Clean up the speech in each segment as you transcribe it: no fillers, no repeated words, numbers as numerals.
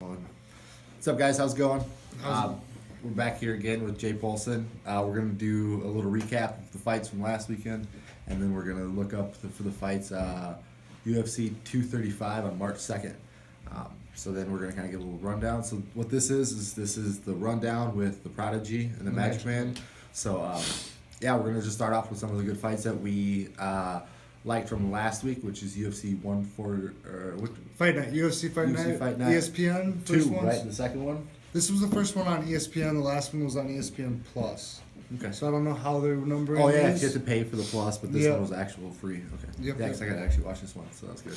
What's up, guys? How's it going? We're back here again with Jay Paulson. We're going to do a little recap of the fights from last weekend, and then we're going to look up for the fights UFC 235 on March 2nd. So then we're going to kind of give a little rundown. So what this is the rundown with the Prodigy and the Magic Man. So, we're going to just start off with some of the good fights that we liked from last week, which is UFC Fight Night, UFC Fight Night, ESPN. Two, right? The second one. This was the first one on ESPN. The last one was on ESPN Plus. Okay. So I don't know how they're numbering. Oh yeah, these. you have to pay for the Plus, but this one was actual free. Okay. Yep. Yeah, because I got to actually watch this one, so that's good.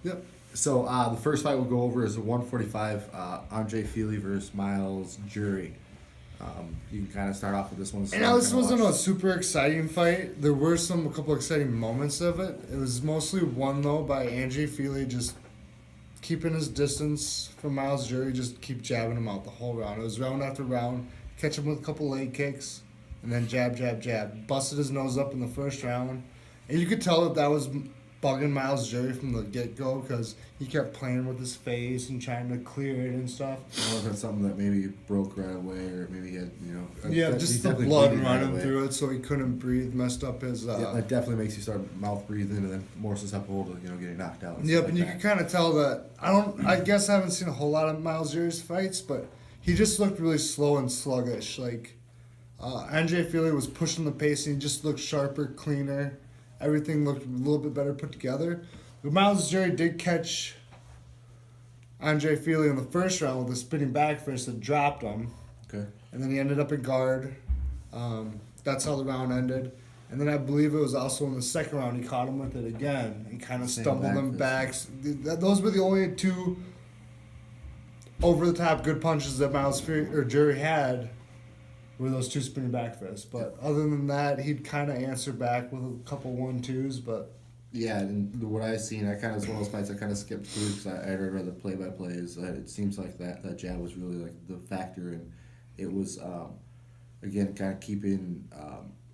Yep. So the first fight we'll go over is a 145 Andre Fili versus Miles Jury. You can kind of start off with this one. And now this wasn't a super exciting fight. There were a couple exciting moments of it. It was mostly won though by Andre Fili just keeping his distance from Miles Jury, just keep jabbing him out the whole round. It was round after round, catch him with a couple leg kicks, and then jab, jab, jab. Busted his nose up in the first round. And you could tell that was bugging Miles Jury from the get-go because he kept playing with his face and trying to clear it and stuff. I don't know if that's something that maybe broke right away or maybe he had, just the blood running through it so he couldn't breathe, messed up his... that definitely makes you start mouth breathing and then more susceptible to, getting knocked out. Yep, and you can kind of tell that... I guess I haven't seen a whole lot of Miles Jury's fights, but he just looked really slow and sluggish. Andre Fili was pushing the pace and he just looked sharper, cleaner. Everything looked a little bit better put together. But Miles Jury did catch Andre Fili in the first round with a spinning back fist that dropped him. Okay. And then he ended up in guard. That's how the round ended. And then I believe it was also in the second round he caught him with it again. He kind of stumbled him back. Those were the only two over-the-top good punches that Jury had. Were those two spinning back fists. But other than that, he'd kind of answer back with a couple 1-2s, but... Yeah, and what I've seen, it's one of those fights I kind of skipped through because I read the play-by-plays. It seems like that jab was really like the factor, and it was, again, kind of keeping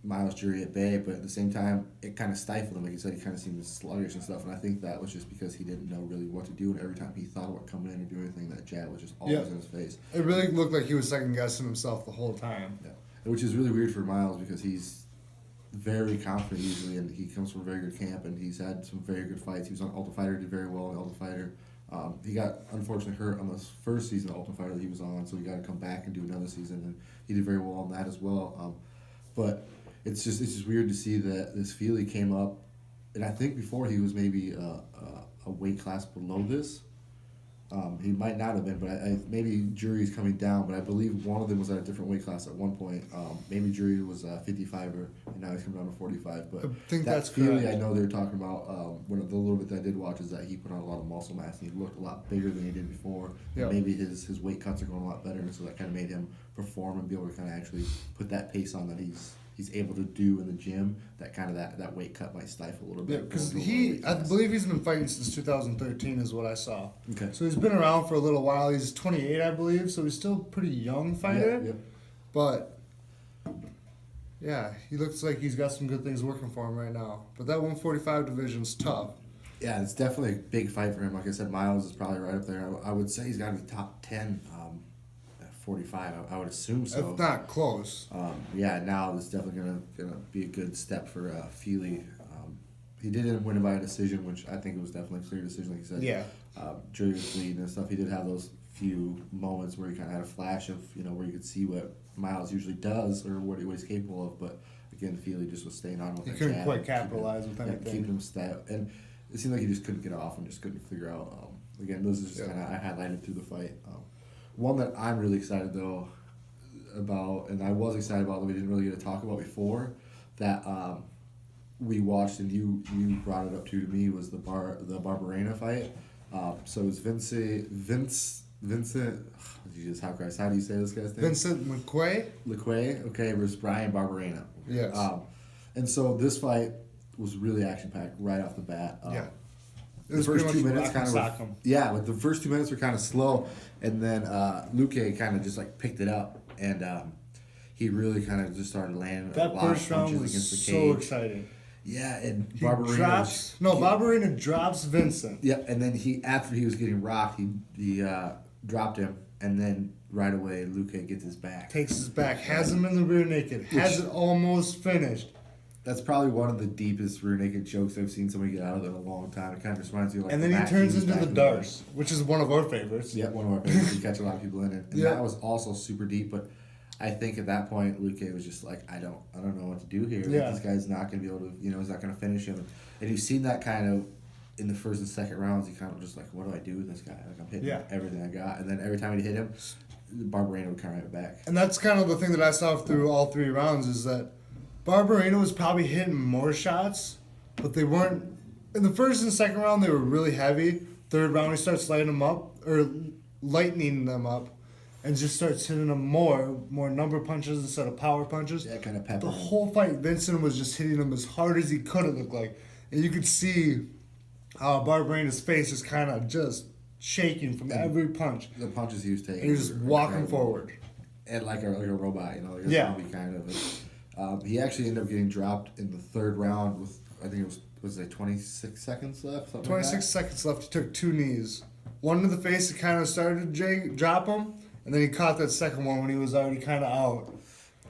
Miles Jury at bay, but at the same time, it kind of stifled him. Like you said, he kind of seemed sluggish and stuff, and I think that was just because he didn't know really what to do, and every time he thought about coming in or doing anything, that jab was just always in his face. It really looked like he was second-guessing himself the whole time. Yeah, which is really weird for Miles because he's very confident usually, and he comes from a very good camp, and he's had some very good fights. He was on Ultimate Fighter, did very well on Ultimate Fighter. He got unfortunately hurt on the first season of Ultimate Fighter that he was on, so he got to come back and do another season, and he did very well on that as well. But it's just weird to see that this Fili came up, and I think before he was maybe a weight class below this. He might not have been, but maybe Jury's coming down. But I believe one of them was at a different weight class at one point. Maybe Jury was 55er, and now he's coming down to 45. But I think that's Fili, correct. I know they were talking about the little bit that I did watch is that he put on a lot of muscle mass, and he looked a lot bigger than he did before. Yep. And maybe his weight cuts are going a lot better, and so that kind of made him perform and be able to kind of actually put that pace on that he's able to do in the gym. That weight cut might stifle a little bit. Yeah, because I believe he's been fighting since 2013 is what I saw. Okay. So he's been around for a little while. He's 28, I believe, so he's still a pretty young fighter. Yeah. But, yeah, he looks like he's got some good things working for him right now. But that 145 division's tough. Yeah, it's definitely a big fight for him. Like I said, Miles is probably right up there. I would say he's got to be top 10 at 45. I would assume so. If not close. Now it's definitely gonna be a good step for Fili. He didn't win it by a decision, which I think it was definitely a clear decision. Like you said, Yeah. Jury was bleeding and stuff. He did have those few moments where he kind of had a flash of where you could see what Miles usually does or what he's capable of. But again, Fili just was staying on with He that couldn't jab quite and capitalize with anything. keeping him stat. And it seemed like he just couldn't get off and just couldn't figure out. Again, those are just kind of I highlighted through the fight. One that I'm really excited though about, and I was excited about that we didn't really get to talk about before, that we watched and you brought it up to me was the Barberena fight. So it was Vincent. Jesus, how do you say this guy's name? Vincent McQuay? Okay, versus Brian Barberena. Yes. And so this fight was really action packed right off the bat. Yeah. The first 2 minutes the first 2 minutes were kind of slow, and then Luque kind of just picked it up, and he really kind of just started landing that a lot first of punches round was against the so cage. exciting. Yeah, and He Barbarino drops. No, Barbarino drops Vincent. Yeah, and then after he was getting rocked, he dropped him, and then right away Luque gets his back. Takes his back, has him in the rear naked, has it almost finished. That's probably one of the deepest rear naked chokes I've seen somebody get out of in a long time. It kind of just reminds you of like. And then he turns into the Darce, which is one of our favorites. Yeah, one of our favorites. We catch a lot of people in it, and Yeah. that was also super deep. But I think at that point, Luque was just like, I don't know what to do here. Yeah. This guy's not going to be able to, he's not going to finish him. And you've seen that kind of in the first and second rounds. He kind of just like, what do I do with this guy? Like I'm hitting everything I got, and then every time he'd hit him, Barbarino would kind of have it back. And that's kind of the thing that I saw through all 3 rounds is that Barbarino was probably hitting more shots, but they weren't. In the first and second round, they were really heavy. Third round, he starts lightening them up, and just starts hitting them more number punches instead of power punches. Yeah, kind of pepper. The whole fight, Vincent was just hitting him as hard as he could, it looked like. And you could see how Barbarino's face is kind of just shaking from every punch. The punches he was taking. And he was just walking forward. And like a robot, like a Yeah. zombie kind of. He actually ended up getting dropped in the third round with, I think it was like 26 seconds left? 26 seconds left. He took 2 knees. One to the face, it kind of started to drop him. And then he caught that second one when he was already kind of out.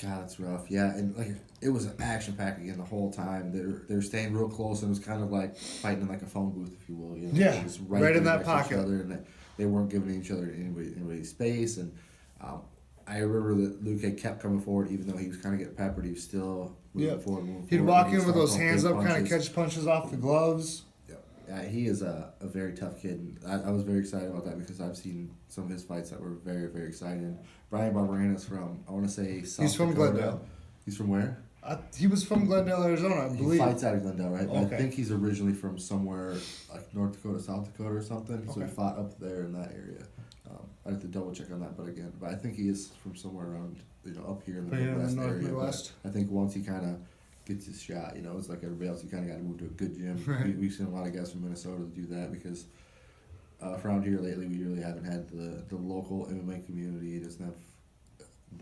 God, that's rough. Yeah, and like it was action packed again the whole time. They were staying real close, and it was kind of like fighting in like a phone booth, if you will. Yeah, just right in that next to pocket. each other, and they weren't giving each other anybody space. And I remember that Luque kept coming forward, even though he was kind of getting peppered. He was still moving forward. He'd walk in with started those throwing hands big up, kind of punches. catch punches off the gloves. Yeah, he is a very tough kid. And I was very excited about that because I've seen some of his fights that were very, very exciting. Brian Barberina's from, I want to say, South He's from Dakota. Glendale. He's from where? He was from Glendale, Arizona, I believe. He fights out of Glendale, right? But Okay. I think he's originally from somewhere like North Dakota, South Dakota or something. So he Okay. fought up there in that area. I'd have to double check on that, but I think he is from somewhere around, up here in the Midwest area. But Midwest. I think once he kind of gets his shot, it's like everybody else, you kind of got to move to a good gym. Right. We've seen a lot of guys from Minnesota do that because around here lately, we really haven't had the local MMA community. It doesn't have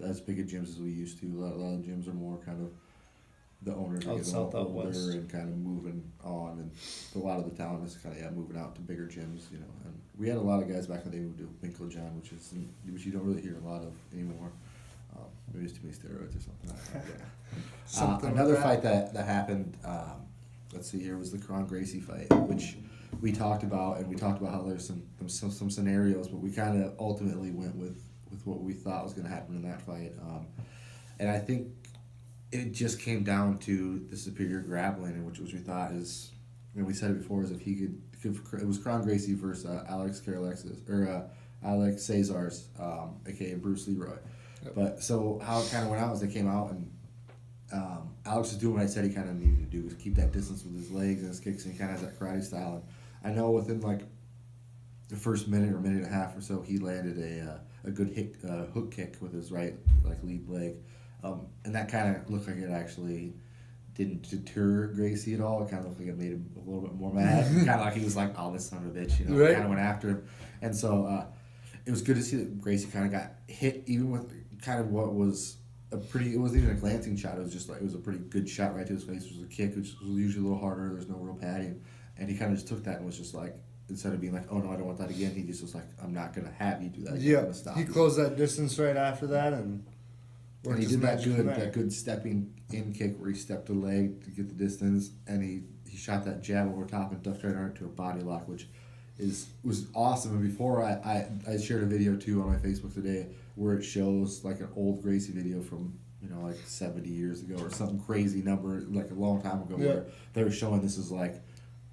as big of gyms as we used to. A lot of gyms are more kind of the owners are Out getting south, out older west. and kind of moving on, and a lot of the talent is kind of moving out to bigger gyms. And we had a lot of guys back in the day who moved to Winklejohn, which you don't really hear a lot of anymore. Maybe it's too many steroids or something like that. Another fight that happened, let's see here, was the Kron Gracie fight, which we talked about, and we talked about how there's some scenarios, but we kind of ultimately went with what we thought was going to happen in that fight. And I think it just came down to the superior grappling, which we thought is, we said it before, is if he could it was Kron Gracie versus Alex Cesar's, aka Bruce Leroy. Yep. But so how it kind of went out was they came out and Alex was doing what I said he kind of needed to do, was keep that distance with his legs and his kicks, and he kind of has that karate style. And I know within like the first minute or minute and a half or so, he landed a good hook kick with his right lead leg, and that kind of looked like it actually didn't deter Gracie at all. It kind of looked like it made him a little bit more mad. Kind of like he was like, "Oh, this son of a bitch," Right. Kind of went after him, and so it was good to see that Gracie kind of got hit, even with kind of what was it wasn't even a glancing shot. It was just it was a pretty good shot right to his face. It was a kick, which was usually a little harder. There's no real padding, and he kind of just took that and was just like, instead of being like, "Oh no, I don't want that again," he just was like, "I'm not gonna have you do that. Yeah, I'm gonna stop he you." closed that distance right after that, and And he did that good stepping in kick where he stepped a leg to get the distance, and he shot that jab over top and ducked right under to a body lock, which was awesome. And before I shared a video too on my Facebook today where it shows like an old Gracie video from 70 years ago or something crazy number, like a long time ago, where they were showing this is like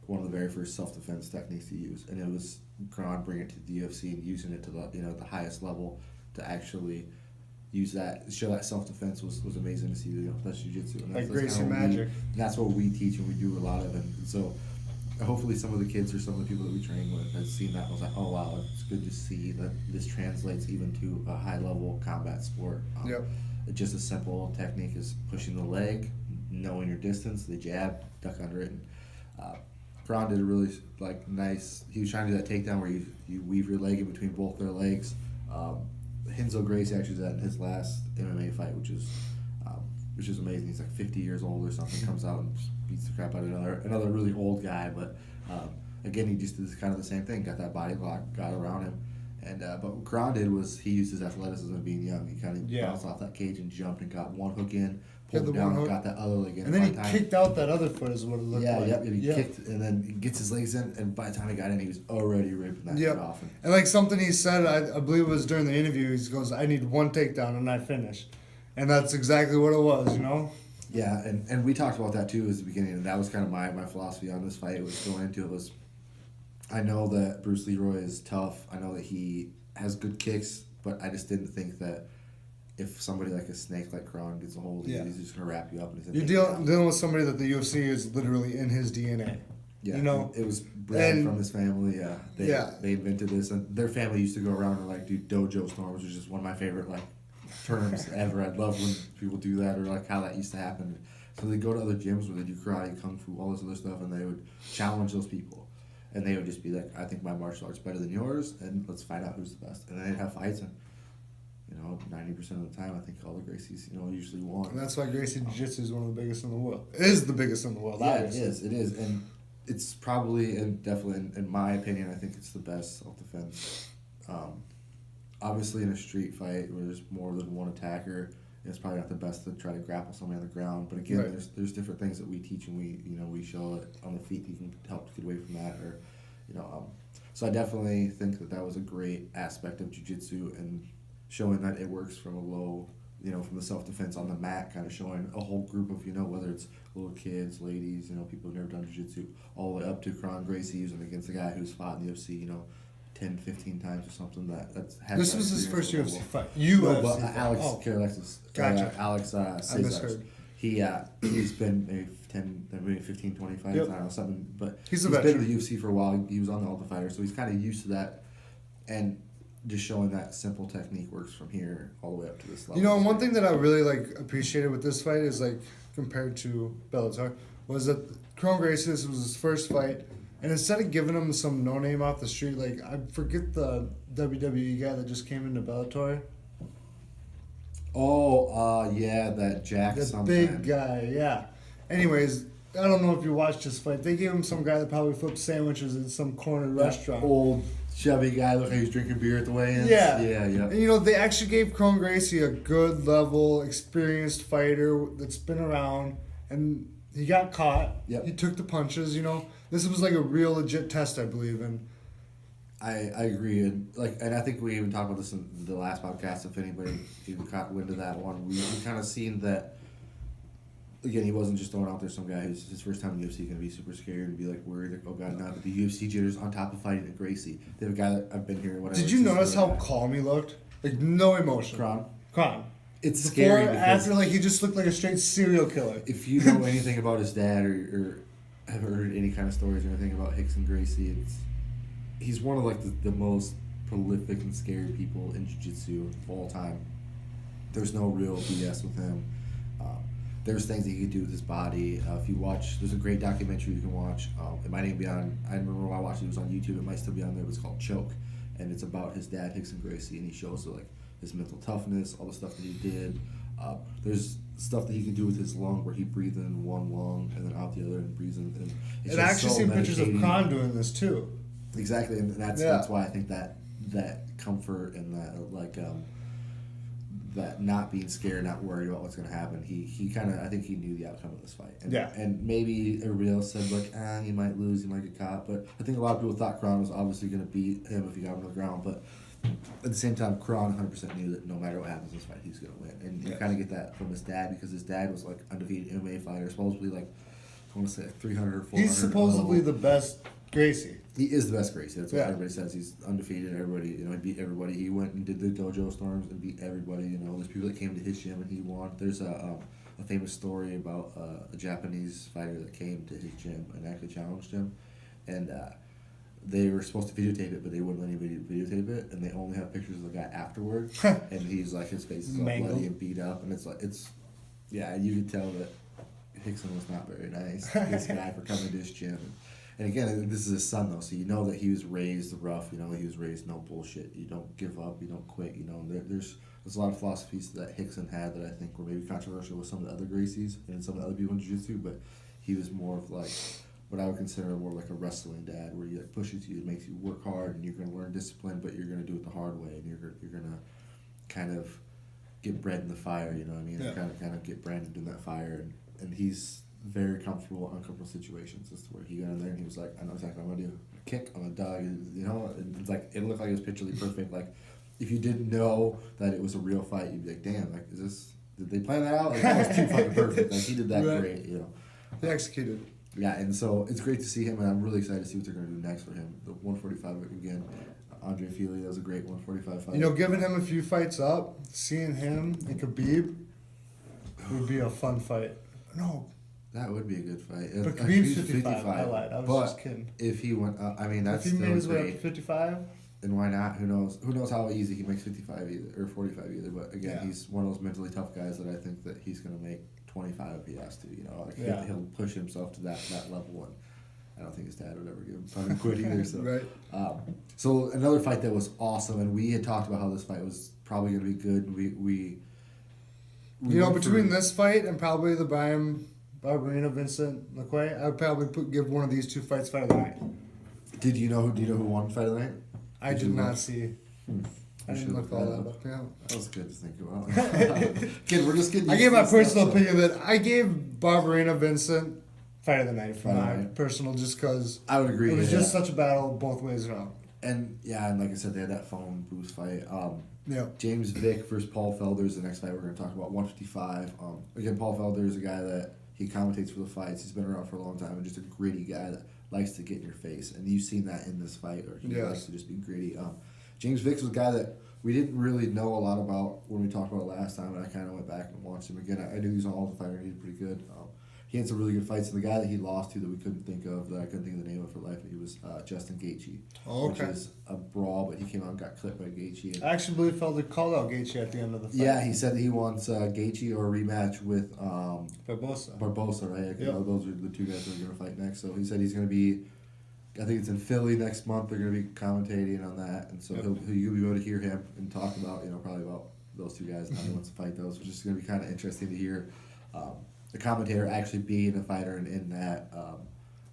one of the very first self-defense techniques to use, and it was Kron bringing it to the UFC and using it to the highest level to actually use that, show that self-defense was amazing to see. That's jiu-jitsu. And like that's Gracie kinda what Magic. that's what we teach and we do a lot of, and so hopefully some of the kids or some of the people that we train with have seen that and was like, oh wow, it's good to see that this translates even to a high-level combat sport. Just a simple technique is pushing the leg, knowing your distance, the jab, duck under it. And Kron did a really nice. He was trying to do that takedown where you weave your leg in between both their legs. Renzo Gracie actually did that in his last MMA fight, which is which is amazing. He's like 50 years old or something. Comes out and just beats the crap out of another really old guy. But again, he just did kind of the same thing. Got that body lock, got around him. And but what Kron did was he used his athleticism being young. He kind of bounced off that cage and jumped and got one hook in, pulled him down, and got that other leg in. And then he kicked out that other foot is what it looked like. Yeah, he kicked and then he gets his legs in, and by the time he got in, he was already ripping that foot off. And like something he said, I believe it was during the interview, he goes, I need one takedown and I finish. And that's exactly what it was, you know? Yeah, and we talked about that too at the beginning, and that was kind of my philosophy on this fight. Was going into it was, I know that Bruce Leroy is tough. I know that he has good kicks, but I just didn't think that if somebody like a snake like Kron gets a hold of you, he's just gonna wrap you up. And you're dealing with somebody that the UFC is literally in his DNA. Yeah, you know, it was bred from his family. They invented this, and their family used to go around and like do dojo storms, which is just one of my favorite like terms ever. I love when people do that, or like how that used to happen. So they go to other gyms where they do karate, kung fu, all this other stuff, and they would challenge those people. And they would just be like, I think my martial art's better than yours, and let's find out who's the best. And then they'd have fights, and 90% of the time, I think all the Gracies, usually won. And that's why Gracie Jiu-Jitsu is one of the biggest in the world. It is the biggest in the world. Yeah, it is, and it's probably and definitely, in my opinion, I think it's the best self-defense. Obviously, in a street fight where there's more than one attacker, it's probably not the best to try to grapple somebody on the ground. But again, there's different things that we teach and we show it on the feet. You can help to get away from that, or So I definitely think that was a great aspect of jiu-jitsu and showing that it works from a low, from the self-defense on the mat, kind of showing a whole group of whether it's little kids, ladies, people who've never done jiu-jitsu, all the way up to Kron Gracie using against a guy who's fought in the UFC, 10, 15 times or something. This was his first UFC fight. Alex Cesar. He's been maybe 15, 20 fights, I don't know, something. But he's been in the UFC for a while. He was on the Ultimate Fighter, so he's kind of used to that. And just showing that simple technique works from here all the way up to this level. And one thing that I really appreciated with this fight is compared to Bellator was that Kron Gracie, this was his first fight. And instead of giving him some no-name off the street, I forget the WWE guy that just came into Bellator. Oh, that Jack the something. Big guy, yeah. Anyways, I don't know if you watched this fight. They gave him some guy that probably flipped sandwiches in some corner restaurant. Old, chubby guy, look like he was drinking beer at the weigh-ins. Yeah. Yeah. And, they actually gave Kron Gracie a good level, experienced fighter that's been around, and he got caught. Yep. He took the punches, This was a real legit test, I believe, and I agree, and I think we even talked about this in the last podcast. If anybody even caught wind of that one, we kind of seen that. Again, he wasn't just throwing out there some guy who's his first time in the UFC, going to be super scared and be worried, oh god, no. But the UFC jitters on top of fighting at Gracie. They have a guy that I've been here. Whatever. Did you notice how calm he looked? No emotion. Kron. It's scary. After he just looked like a straight serial killer. If you know anything about his dad or have heard any kind of stories or anything about Hicks and Gracie, he's one of the most prolific and scary people in jiu-jitsu of all time. There's no real BS with him. There's things that he could do with his body. If you watch, there's a great documentary you can watch. It might even be on, I remember when I watched it was on YouTube. It might still be on there. It was called Choke. And it's about his dad, Hicks and Gracie, and he shows his mental toughness, all the stuff that he did. There's stuff that he can do with his lung where he breathes in one lung and then out the other and breathes in. And it's actually seen pictures of Kron doing this too. Exactly, and that's why I think that comfort and that that not being scared, not worried about what's going to happen. He kind of, I think he knew the outcome of this fight. And maybe everybody else said he might lose, he might get caught. But I think a lot of people thought Kron was obviously going to beat him if he got him on the ground. But at the same time, Kron 100% knew that no matter what happens in this fight, he's going to win. And you kind of get that from his dad because his dad was undefeated MMA fighter, supposedly I want to say 300 or 400. He's supposedly the best Gracie. He is the best Gracie. That's what everybody says. He's undefeated. Everybody, he beat everybody. He went and did the dojo storms and beat everybody. There's people that came to his gym and he won. There's a famous story about a Japanese fighter that came to his gym and actually challenged him, and they were supposed to videotape it, but they wouldn't let anybody videotape it, and they only have pictures of the guy afterward, and he's his face is all bloody and beat up, and you could tell that Hickson was not very nice. This guy for coming to his gym. And again, this is his son though, so you know that he was raised rough. You know that he was raised no bullshit. You don't give up. You don't quit. You know, there's a lot of philosophies that Hickson had that I think were maybe controversial with some of the other Gracies and some of the other people in jiu-jitsu, but he was more of like what I would consider more like a wrestling dad, where he like pushes you, makes you work hard, and you're gonna learn discipline, but you're gonna do it the hard way, and you're gonna kind of get bred in the fire. You know what I mean? Yeah. Kind of get branded in that fire, and he's very comfortable in uncomfortable situations. As to where he got in there and he was like, I know exactly what I'm gonna do. A kick on a dog, you know. And it's like it looked like it was picturally perfect. Like if you didn't know that it was a real fight, you'd be like, damn, like is this? Did they plan that out? Like that was too fucking perfect. Like he did that Right. great, you know. They executed. Yeah, and so it's great to see him, and I'm really excited to see what they're going to do next for him. The 145 again, Andre Feely, that was a great 145 fight. You know, giving him a few fights up, seeing him and Khabib would be a fun fight. No, that would be a good fight. but Khabib's 55. I lied. I was just kidding. If he went, I mean, that's if he still made his way up great. to 55, And why not? Who knows? Who knows how easy he makes 55 either or 45 either? But again, Yeah. he's one of those mentally tough guys that I think that he's going to make 25 if he has to. You know, like Yeah. he'll push himself to that level, and I don't think his dad would ever give him time to quit either. So, right? So another fight that was awesome, and we had talked about how this fight was probably going to be good. We You know, went between for- this fight and probably the Barberina Vincent LaQuay, I'd probably give one of these two fights fight of the night. Do you know who won fight of the night? I did you not look? see. I You didn't should look look all that that up. Yeah. That was good to think about. Kid, we're just getting. I used gave to my this personal stuff, so- opinion that I gave Barberina Vincent fight of the night for Fight of the my night. personal, just because I would agree. it was yeah. just such a battle both ways around. And yeah, and like I said, they had that phone booth fight. Yeah. James Vick versus Paul Felder is the next fight we're going to talk about. 155. Again, Paul Felder is a guy that he commentates for the fights. He's been around for a long time and just a gritty guy that likes to get in your face. And you've seen that in this fight, or he Yes. likes to just be gritty. James Vick was a guy that we didn't really know a lot about when we talked about it last time, and I kind of went back and watched him again. I knew he was on Ultimate Fighter, and he did pretty good. He had some really good fights, and the guy that he lost to that we couldn't think of, that I couldn't think of the name of for life, he was Justin Gaethje, Oh, which okay. is a brawl, but he came out and got clipped by Gaethje. And I actually believe Felder called out Gaethje at the end of the fight. yeah, he said that he wants Gaethje or a rematch with Barbosa. Barbosa, right? Yep. Those are the two guys that are going to fight next. So he said he's going to be, I think it's in Philly next month. They're going to be commentating on that, and so Yep. you'll be able to hear him and talk about, probably about those two guys and how he wants to fight those, which is going to be kind of interesting to hear. The commentator actually being a fighter in that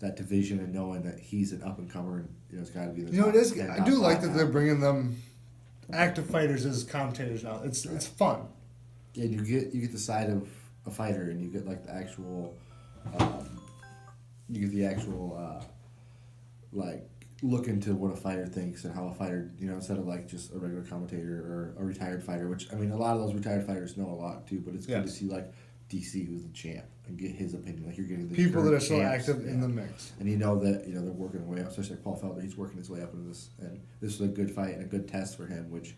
that division and knowing that he's an up and comer and it's got to be the You know, top it is. 10, I top do like 5 that now. they're bringing them active fighters as commentators now. It's fun. Yeah, and you get the side of a fighter, and you get like the actual, like look into what a fighter thinks and how a fighter, instead of like just a regular commentator or a retired fighter. Which I mean, a lot of those retired fighters know a lot too. But it's good to Yes. see like DC, who's the champ, and get his opinion. Like you're getting the People that current are so champs, active in yeah. the mix. And you know that they're working their way up, especially like Paul Felder. He's working his way up into this, and this was a good fight and a good test for him. Which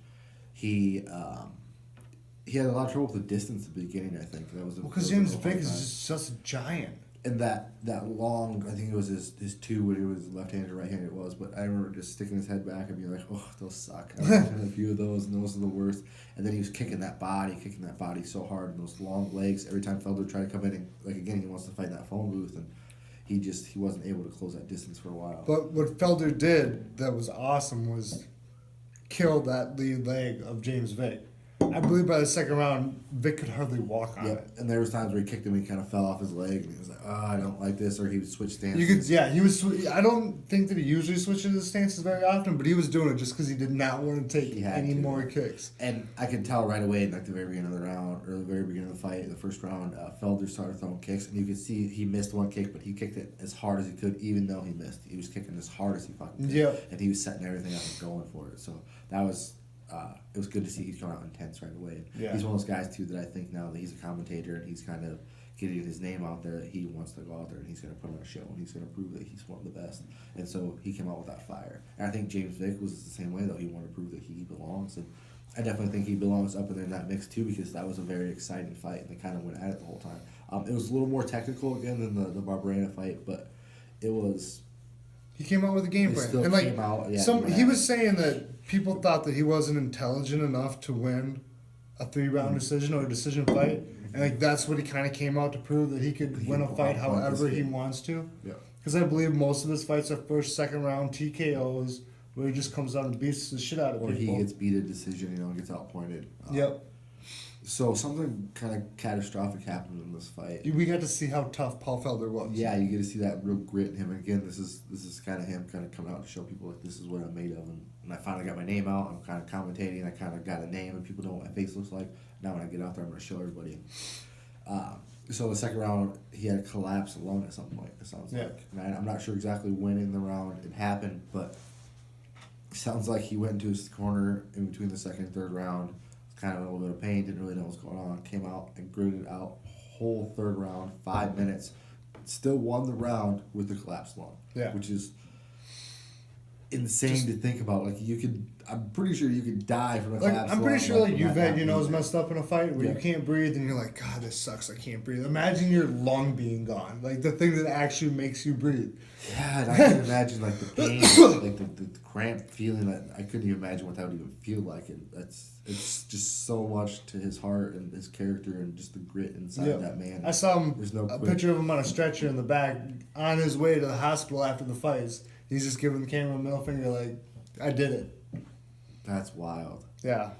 he had a lot of trouble with the distance at the beginning. I think that was Because James Vick is just such a giant. and that long. I think it was his two, when it was left-handed or right-handed. It was, but I remember just sticking his head back and being like, "Oh, those suck." I had a few of those, and those are the worst. And then he was kicking that body so hard, and those long legs. Every time Felder tried to come in, and like again, he wants to fight in that phone booth, and he wasn't able to close that distance for a while. But what Felder did that was awesome was kill that lead leg of James Vick. I believe by the second round, Vick could hardly walk on it. Yep. And there was times where he kicked him and he kind of fell off his leg, and he was like, "Oh, I don't like this," or he would switch stances. You could, yeah, he was. I don't think that he usually switches his stances very often, but he was doing it just because he did not want to take He had any to. more kicks. And I could tell right away in like the very beginning of the round, or the very beginning of the fight, the first round, Felder started throwing kicks, and you could see he missed one kick, but he kicked it as hard as he could, even though he missed. He was kicking as hard as he fucking could. Yep. And he was setting everything up and going for it. So that was, it was good to see he's coming out intense right away. Yeah. He's one of those guys, too, that I think now that he's a commentator and he's kind of getting his name out there, that he wants to go out there and he's going to put on a show and he's going to prove that he's one of the best. And so he came out with that fire. And I think James Vick was the same way, though. He wanted to prove that he belongs. And I definitely think he belongs up in there in that mix, too, because that was a very exciting fight and they kind of went at it the whole time. It was a little more technical, again, than the Barberena fight, but it was... He came out with a game He plan, still and like came out, yeah, he was saying that people thought that he wasn't intelligent enough to win a 3-round decision or a decision fight, and like that's what he kind of came out to prove, that he could win a fight outpoint this however he kid. wants to. Yeah. Because I believe most of his fights are first, second round TKOs, where he just comes out and beats the shit out of Or people. he gets beat a decision, and gets outpointed. Yep. So something kind of catastrophic happened in this fight. We got to see how tough Paul Felder was. Yeah, you get to see that real grit in him. And again, this is kind of him kind of coming out to show people like this is what I'm made of. And I finally got my name out. I'm kind of commentating. I kind of got a name, and people know what my face looks like. Now when I get out there, I'm going to show everybody. So the second round, he had a collapse alone at some point. It sounds like. And I'm not sure exactly when in the round it happened, but it sounds like he went into his corner in between the second and third round. Kind of a little bit of pain, didn't really know what's going on. Came out and gritted out whole third round, 5 minutes. Still won the round with the collapsed lung. Yeah. Which is insane to think about. Like I'm pretty sure you could die from a collapsed lung. I'm pretty sure like you've had your nose either. messed up in a fight where you can't breathe and you're like, God, this sucks. I can't breathe. Imagine your lung being gone, like the thing that actually makes you breathe. Yeah, and I can imagine like the pain, like the cramp feeling that I couldn't even imagine what that would even feel like. And it's just so much to his heart and his character and just the grit inside that man. I saw him There's no a quit. picture of him on a stretcher in the back on his way to the hospital after the fights. He's just giving the camera a middle finger like, I did it. That's wild. Yeah.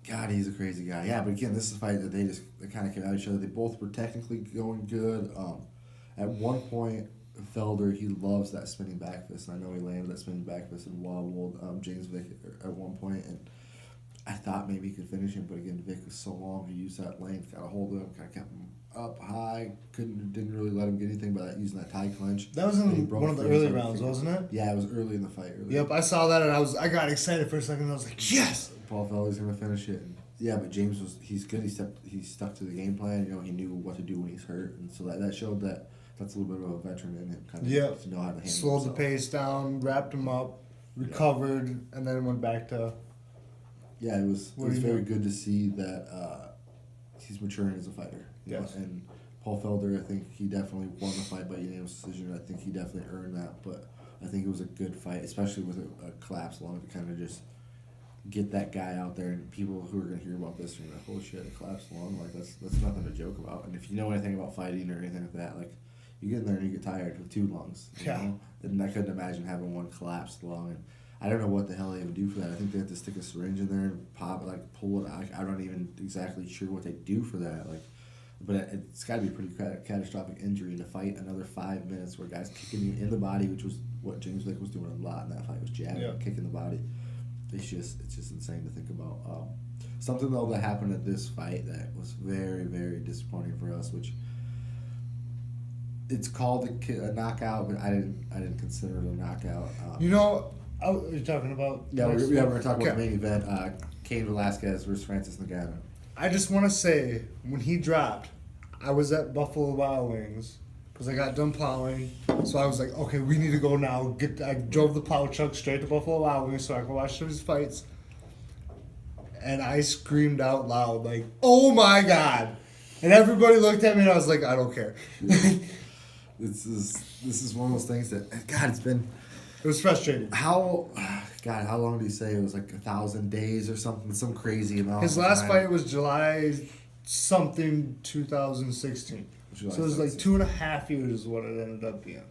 God, he's a crazy guy. Yeah, but again, this is a fight that they kind of came at each other. They both were technically going good. At one point, Felder, he loves that spinning back fist, and I know he landed that spinning back fist and wobbled James Vick at one point, and I thought maybe he could finish him, but again, Vick was so long. He used that length, got a hold of him, kind of kept him up high. Didn't really let him get anything by using that tie clinch. That was in one of the early rounds, wasn't it? Yeah, it was early in the fight. Yep, I saw that and I got excited for a second. And I was like, yes. Paul Felder's gonna finish it. And yeah, but James he's good. He stuck to the game plan. He knew what to do when he's hurt, and so that showed that's a little bit of a veteran in him, kind of to know how to handle slowed himself. the pace down, wrapped him up, recovered, and then went back to. Yeah, it was very good to see that he's maturing as a fighter. Yes. And Paul Felder, I think he definitely won the fight by unanimous decision. I think he definitely earned that, but I think it was a good fight, especially with a collapsed lung, to kind of just get that guy out there, and people who are going to hear about this are like, holy shit, a collapsed lung, like that's nothing to joke about. And if you know anything about fighting or anything like that, like you get in there and you get tired with two lungs. You know? And I couldn't imagine having one collapsed lung. And I don't know what the hell they would do for that. I think they have to stick a syringe in there and pull it out. I'm not even exactly sure what they do for that. But it's got to be a pretty catastrophic injury to fight another 5 minutes where guys kicking you in the body, which was what James Vick was doing a lot in that fight, was jabbing, kicking the body. It's just insane to think about. Something though that happened at this fight that was very, very disappointing for us, which it's called a knockout, but I didn't consider it a knockout. You're talking about. Yeah, we're going to talk about the main event. Cain Velasquez versus Francis Ngannou. I just want to say, when he dropped, I was at Buffalo Wild Wings because I got done plowing. So I was like, okay, we need to go now. I drove the plow truck straight to Buffalo Wild Wings so I could watch these fights. And I screamed out loud, like, oh my God. And everybody looked at me and I was like, I don't care. This is one of those things that, God, It was frustrating. How long did he say? It was like 1,000 days or something, some crazy amount. His last fight was July something 2016. So it was like 2.5 years is what it ended up being.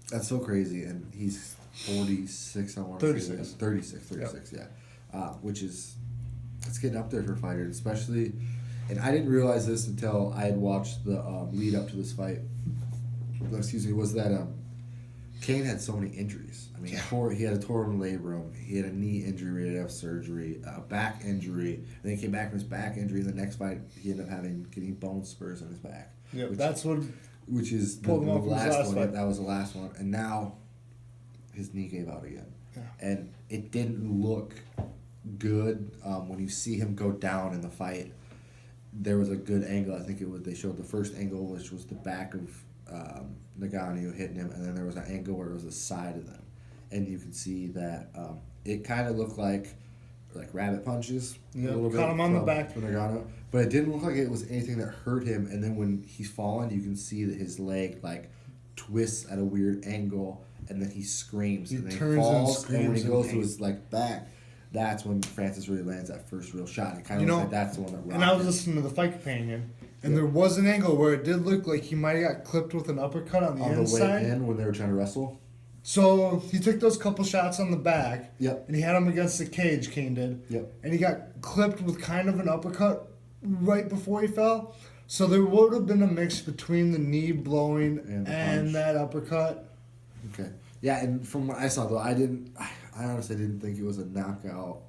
That's so crazy, and he's 46. I want to say that. 36, yeah. Which is, it's getting up there for fighters, especially. And I didn't realize this until I had watched the lead up to this fight. Was that Cain had so many injuries. I mean, he had a torn labrum, he had a knee injury, he had to have surgery, a back injury. And then he came back from his back injury. In the next fight, he ended up getting bone spurs on his back. Yeah, which is the last one. That was the last one, and now his knee gave out again, and it didn't look good when you see him go down in the fight. There was a good angle. I think they showed the first angle, which was the back of Ngannou hitting him, and then there was an angle where it was the side of them, and you can see that it kind of looked like rabbit punches. A little bit caught him on the back from Ngannou, but it didn't look like it was anything that hurt him. And then when he's falling, you can see that his leg twists at a weird angle, and then he screams. He and then turns he falls, and screams. and when he goes to his back, that's when Francis really lands that first real shot. It kind of looks like that's the one that rocked And I was him. listening to the Fight Companion, And there was an angle where it did look like he might have got clipped with an uppercut on the inside. On the way in when they were trying to wrestle. So he took those couple shots on the back. Yep. And he had him against the cage, Kane did. Yep. And he got clipped with kind of an uppercut right before he fell. So there would have been a mix between the knee blowing and that uppercut. Okay. Yeah, and from what I saw though, I honestly didn't think it was a knockout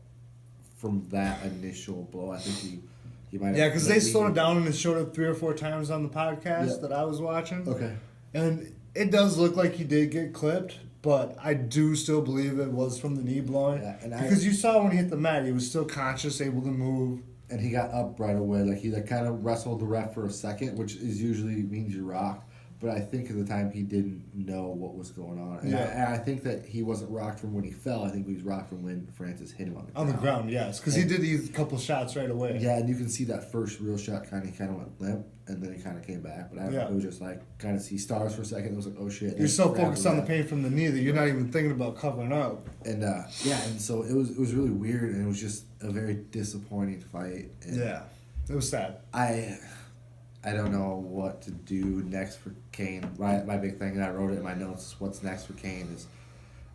from that initial blow. I think he might have. Yeah, because they slowed it down and it showed it 3 or 4 times on the podcast that I was watching. Okay. And it does look like he did get clipped, but I do still believe it was from the knee blowing. Yeah, because you saw when he hit the mat, he was still conscious, able to move. And he got up right away. Like, he kind of wrestled the ref for a second, which is usually means you're rocked. But I think at the time he didn't know what was going on. And I think that he wasn't rocked from when he fell. I think he was rocked from when Francis hit him on the ground. On the ground, yes. Because he did these couple shots right away. Yeah, and you can see that first real shot he kind of went limp, and then he kind of came back. But I don't know, it was just like kind of see stars for a second. It was like, oh shit. You're so focused on the pain from the knee that you're not even thinking about covering up. And and so it was really weird, and it was just a very disappointing fight. And it was sad. I don't know what to do next for Kane. My big thing, and I wrote it in my notes, what's next for Kane is,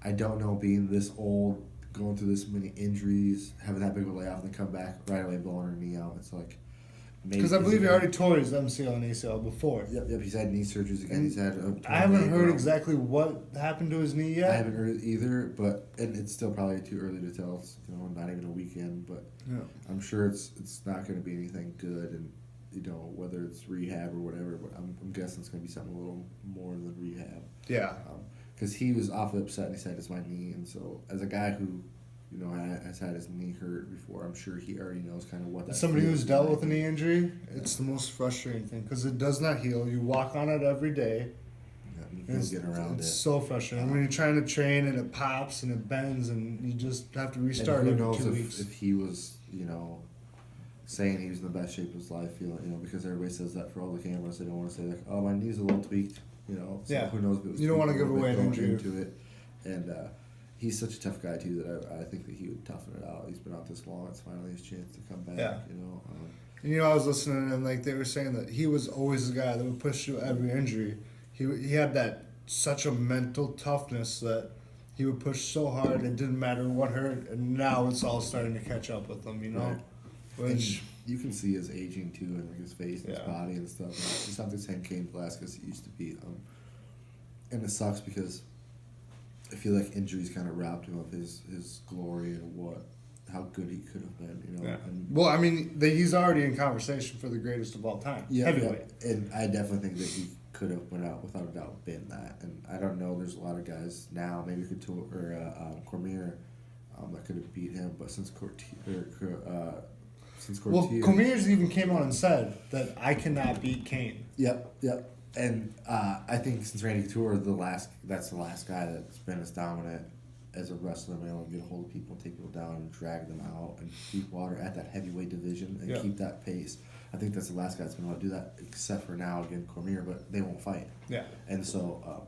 I don't know, being this old, going through this many injuries, having that big of a layoff, and then come back right away blowing her knee out. It's like, because I believe he already tore his MCL and ACL before. Yep. He's had knee surgeries again. He's had. I haven't heard exactly what happened to his knee yet. I haven't heard either, and it's still probably too early to tell. It's, not even a weekend, but I'm sure it's not going to be anything good, and whether it's rehab or whatever. But I'm guessing it's going to be something a little more than rehab. Yeah. Because he was awfully upset, and he said it's my knee, and so as a guy who has had his knee hurt before, I'm sure he already knows kind of what that. Somebody who's dealt with a knee injury, it's the most frustrating thing because it does not heal. You walk on it every day. Yeah, you can't get around it. It's so frustrating when you're trying to train and it pops and it bends and you just have to restart and every 2 knows weeks. If he was, saying he was in the best shape of his life, because everybody says that for all the cameras. They don't want to say like, oh, my knee's a little tweaked, So who knows if it was. You don't want to give away an injury into it, and. He's such a tough guy too that I think that he would toughen it out. He's been out this long; it's finally his chance to come back. Yeah. And I was listening and they were saying that he was always the guy that would push through every injury. He had that such a mental toughness that he would push so hard it didn't matter what hurt. And now it's all starting to catch up with him, Right. Which and you can see his aging too, and his face, and his body, and stuff. And it's not the same Cain Velasquez he used to be. And it sucks because I feel like injuries kind of robbed him of his glory and how good he could have been, Yeah. And, well, I mean, he's already in conversation for the greatest of all time. Heavyweight. Yeah. And I definitely think that he could have went out without a doubt been that. And I don't know. There's a lot of guys now, maybe Couture or Cormier, that could have beat him. But since Cormier, Cormier's even came out and said that I cannot beat Kane. Yep. And I think since Randy Couture, that's the last guy that's been as dominant as a wrestler, able to get a hold of people, take people down, and drag them out, and keep water at that heavyweight division and keep that pace. I think that's the last guy that's been able to do that, except for now again Cormier, but they won't fight. Yeah. And so,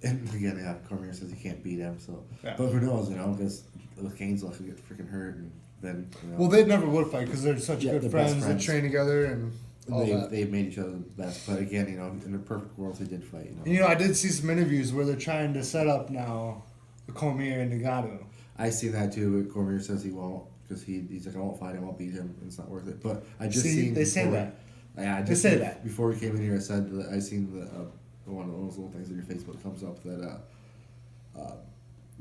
and again, Cormier says he can't beat him. So, yeah. But who knows? Because with Kane's luck, he'll get freaking hurt, and then. Well, they never would fight because they're such good friends. They train together and. They've made each other the best, but again, in a perfect world, they did fight. I did see some interviews where they're trying to set up now the Cormier and Ngannou. I see that too, but Cormier says he won't because he's like, I won't fight him, I won't beat him, and it's not worth it. But I just seen they say that. Yeah, they say that before we came in here. I said that I seen one of those little things on your Facebook comes up that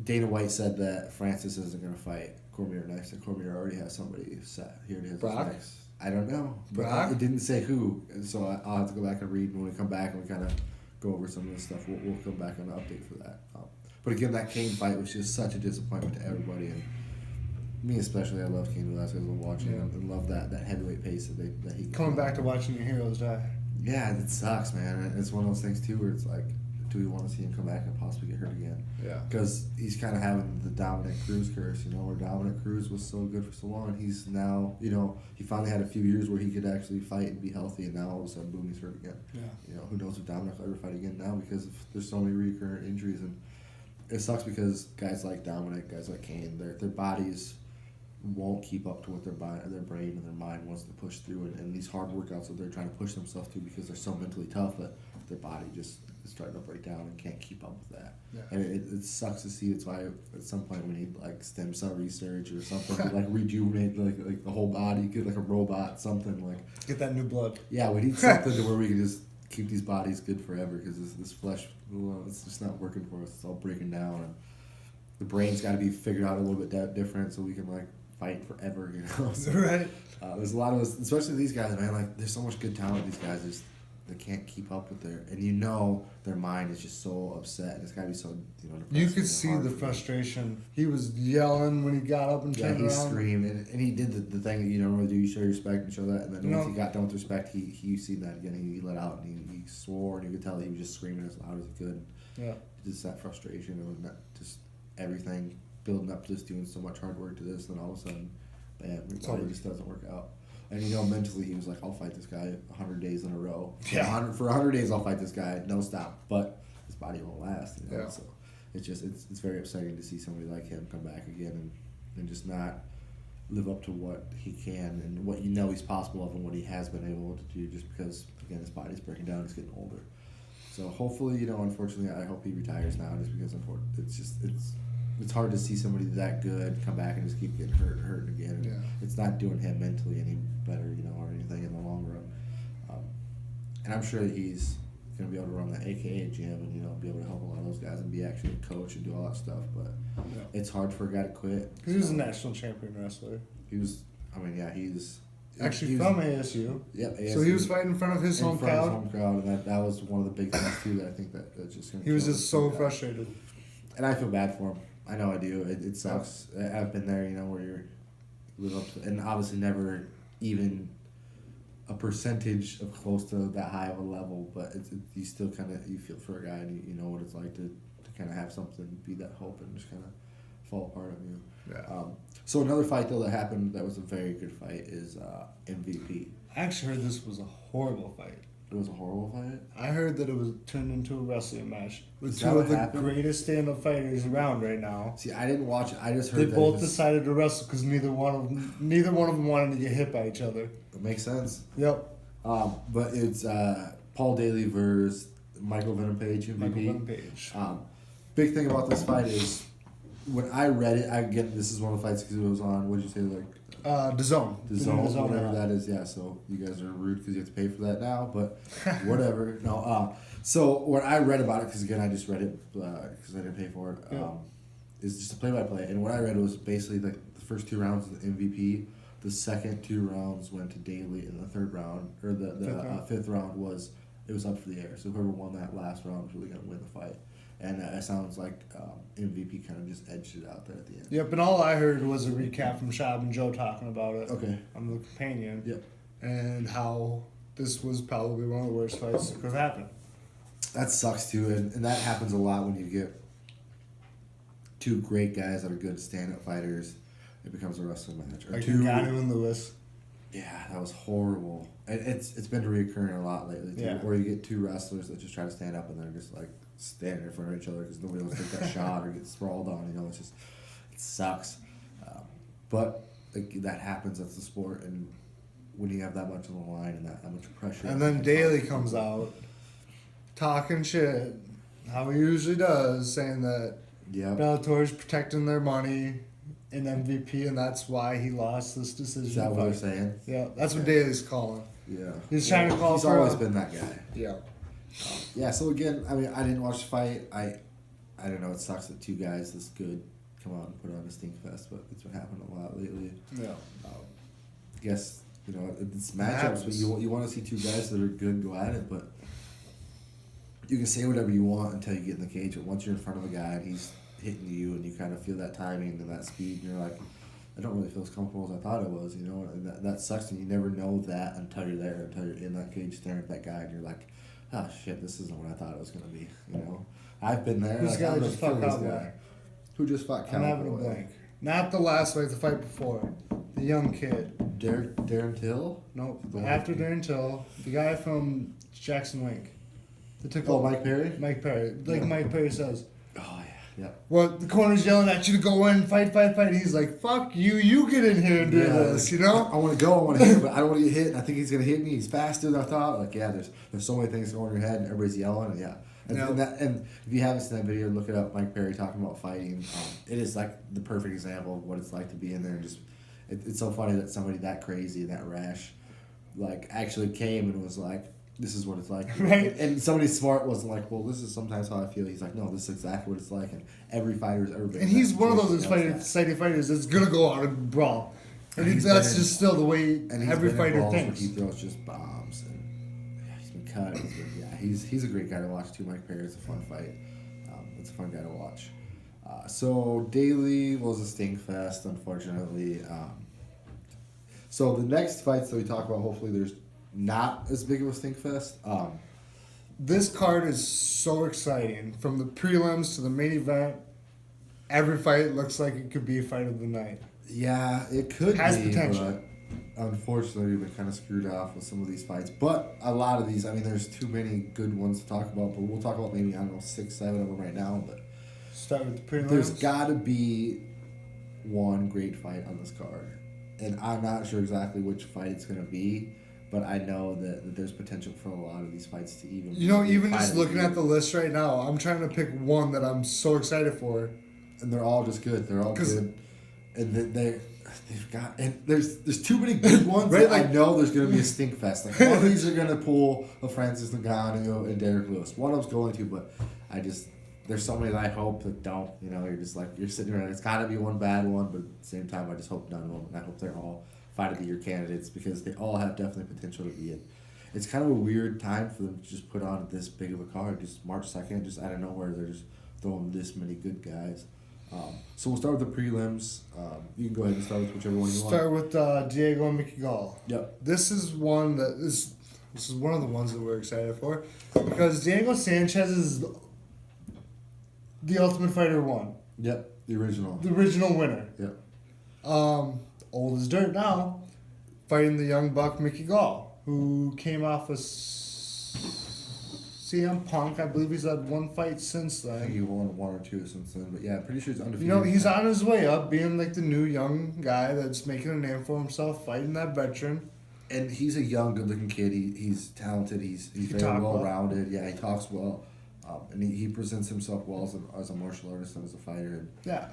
Dana White said that Francis isn't going to fight Cormier next, and Cormier already has somebody set. He already has Brock? his next. I don't know, but Brock? it didn't say who, and so I'll have to go back and read when we come back and we kind of go over some of this stuff. We'll come back on an update for that. But again, that Kane fight was just such a disappointment to everybody, and me especially. I love Cain Velasquez. I love watching him and love that heavyweight pace that he coming back to watching your heroes die. Yeah, it sucks, man. And it's one of those things too where it's like, do we want to see him come back and possibly get hurt again? Yeah. Because he's kind of having the Dominic Cruz curse, where Dominic Cruz was so good for so long, and he's now, he finally had a few years where he could actually fight and be healthy, and now all of a sudden, boom, he's hurt again. Yeah. Who knows if Dominic will ever fight again now because there's so many recurrent injuries, and it sucks because guys like Dominic, guys like Cain, their bodies, won't keep up to what their brain and their mind wants to push through, and these hard workouts that they're trying to push themselves through because they're so mentally tough that their body just is starting to break down and can't keep up with that. Yeah. And it sucks to see. It's why at some point we need like stem cell research or something to like rejuvenate like the whole body, get like a robot, something like. Get that new blood. Yeah, we need something to where we can just keep these bodies good forever, because this flesh, well, it's just not working for us. It's all breaking down, and the brain's got to be figured out a little bit different so we can like fight forever, you know. So, Right. there's a lot of us, especially these guys, man. Like, there's so much good talent. These guys just they can't keep up with and their mind is just so upset, and it's gotta be so depressing. You could and see hard the for them. frustration. He was yelling when he got up and Yeah, turned he around. screamed, and he did the thing that you don't really do. You show your respect and show that, and then No. once he got done with respect, you see that again. He let out and he swore, and you could tell he was just screaming as loud as he could. Yeah. Just that frustration and that just everything building up to just doing so much hard work to this, then all of a sudden, bam, your body Totally. just doesn't work out. And mentally he was like, I'll fight this guy 100 days in a row. Yeah. For 100 days I'll fight this guy, no stop. But his body won't last. Yeah. So it's very upsetting to see somebody like him come back again and just not live up to what he can and what he's possible of and what he has been able to do, just because again his body's breaking down, he's getting older. So hopefully, unfortunately, I hope he retires now, just because it's hard to see somebody that good come back and just keep getting hurt again. And Yeah. it's not doing him mentally any better, or anything in the long run. And I'm sure that he's going to be able to run the AKA gym and, be able to help a lot of those guys and be actually a coach and do all that stuff. But it's hard for a guy to quit. He was a national champion wrestler. He's Actually from ASU. Yep. So he was fighting in front of his home crowd. Home crowd, and that was one of the big things too. That I think that's just going to. He was just so frustrated. And I feel bad for him. I know I do. It sucks. I've been there, where you live up to, and obviously never even a percentage of close to that high of a level, but you still kind of, you feel for a guy, and you know what it's like to kind of have something be that hope and just kind of fall apart on you. Yeah. So another fight though that happened that was a very good fight is MVP. I actually heard this was a horrible fight. It was a horrible fight. I heard that it was turned into a wrestling match with Is two that of what the happened? greatest stand-up fighters around right now. See, I didn't watch it. I just heard They that both it was- decided to wrestle because neither one of them wanted to get hit by each other. It makes sense. Yep. But it's Paul Daly versus Michael Venom Page, MVP. Michael Venom Page. Big thing about this fight is when I read it, this is one of the fights because it was on, what did you say, like? DAZN. The Zone, whatever that is, yeah. So you guys are rude because you have to pay for that now, but whatever. No, so when I read about it, because again I just read it because I didn't pay for it, is just a play-by-play. And what I read was basically like the first 2 rounds of the MVP, the second 2 rounds went to Daly, and the third round or the fifth round was up for the air. So whoever won that last round was really gonna win the fight. And it sounds like MVP kind of just edged it out there at the end. Yep, and all I heard was a recap from Shab and Joe talking about it Okay. on the companion. Yep. And how this was probably one of the worst fights that could have happened. That sucks too, and that happens a lot when you get 2 great guys that are good stand-up fighters. It becomes a wrestling match. Or Like 2. Ngannou and Lewis. Yeah, that was horrible. And it's been reoccurring a lot lately too. Yeah. Where you get 2 wrestlers that just try to stand up and they're just like standing in front of each other because nobody wants to take that shot or get sprawled on. It sucks. But that happens. That's the sport, and when you have that much on the line and that much pressure. And then Daly comes out talking shit, how he usually does, saying that Yep. Bellator's protecting their money in MVP, and that's why he lost this decision. Is that what they're saying? Yeah, that's what Daly's calling. Yeah. He's trying to call He's for always a- been that guy. Yeah. Yeah, so again, I didn't watch the fight. I don't know, it sucks that 2 guys this good come out and put on a stink fest, but it's been happening a lot lately. Yeah. I guess, it's matchups, but you want to see 2 guys that are good go at it, but you can say whatever you want until you get in the cage, but once you're in front of a guy and he's hitting you and you kind of feel that timing and that speed, and you're like, I don't really feel as comfortable as I thought it was, and that sucks, and you never know that until you're there, until you're in that cage staring at that guy, and you're like, oh shit, this isn't what I thought it was going to be, I've been there. Who's like, the guy I'm that gonna just fought kill this Cowboy? guy. Who just fought Cowboy? I'm having a blank. Not the last fight, the fight before. The young kid. Darren Till? Nope. The one- After Darren Till, the guy from Jackson Wink. That took Oh, over. Mike Perry? Mike Perry. Like Yeah. Mike Perry says, Oh, yeah. Yeah. Well, the corner's yelling at you to go in, fight. He's like, fuck you, you get in here and do this, you know? I want to go, I want to hit, but I don't want to get hit. And I think he's gonna hit me. He's faster than I thought. Like, yeah, there's so many things going in your head, and everybody's yelling, and yeah. And if you haven't seen that video, look it up. Mike Perry talking about fighting. It is like the perfect example of what it's like to be in there. And just, it's so funny that somebody that crazy and that rash, like, actually came and was like, this is what it's like. Right. And somebody smart wasn't like, well, this is sometimes how I feel. He's like, no, this is exactly what it's like. And every fighter's ever been. And he's one of those exciting fighters that's gonna go out and brawl. And that's just still the way every fighter thinks. He throws just bombs, and he's been cut. He's a great guy to watch too. Mike Perry is a fun fight. It's a fun guy to watch. So Daly was a stink fest, unfortunately. So the next fights that we talk about, hopefully there's not as big of a stink fest. This card is so exciting. From the prelims to the main event, every fight looks like it could be a fight of the night. Yeah, it could Has be, potential. but unfortunately we've been kind of screwed off with some of these fights. But a lot of these, I mean, there's too many good ones to talk about, but we'll talk about maybe, I don't know, 6, 7 of them right now. But Start with the prelims. there's got to be one great fight on this card. And I'm not sure exactly which fight it's going to be, but I know that there's potential for a lot of these fights to even... Even just looking at the list right now, I'm trying to pick one that I'm so excited for. And they're all just good. They're all good. And they've got... And there's too many good ones right, that I know there's going to be a stink fest. Like, one of these are going to pull a Francis Ngannou and Derek Lewis. One of them's going to, but I just... There's so many that I hope that don't. You're just like, you're sitting there, it's got to be one bad one, but at the same time, I just hope none of them. And I hope they're all fight to be your candidates because they all have definitely potential to be it. It's kind of a weird time for them to just put on this big of a card. Just March 2nd, just out of nowhere, they're just throwing this many good guys. So we'll start with the prelims. You can go ahead and start with whichever one you want. Start with Diego and Mickey Gall. Yep. This is one that is... This is one of the ones that we're excited for because Diego Sanchez is the Ultimate Fighter 1. Yep, the original. The original winner. Yep. Old as dirt now, fighting the young buck Mickey Gall, who came off of CM Punk. I believe he's had one fight since then. I think he won 1 or 2 since then, but yeah, I'm pretty sure he's undefeated. He's on his way up, being like the new young guy that's making a name for himself, fighting that veteran. And he's a young, good-looking kid. He's talented. He's very well-rounded. Yeah, he talks well. And he presents himself well as a martial artist and as a fighter. And,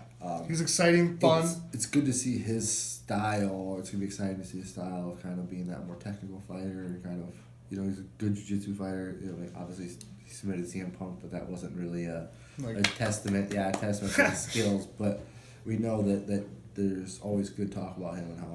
he's exciting, fun. It's good to see his style. It's going to be exciting to see his style of kind of being that more technical fighter. And kind of, he's a good jiu-jitsu fighter. Obviously, he submitted CM Punk, but that wasn't really a testament. Yeah, a testament to his skills. But we know that there's always good talk about him and how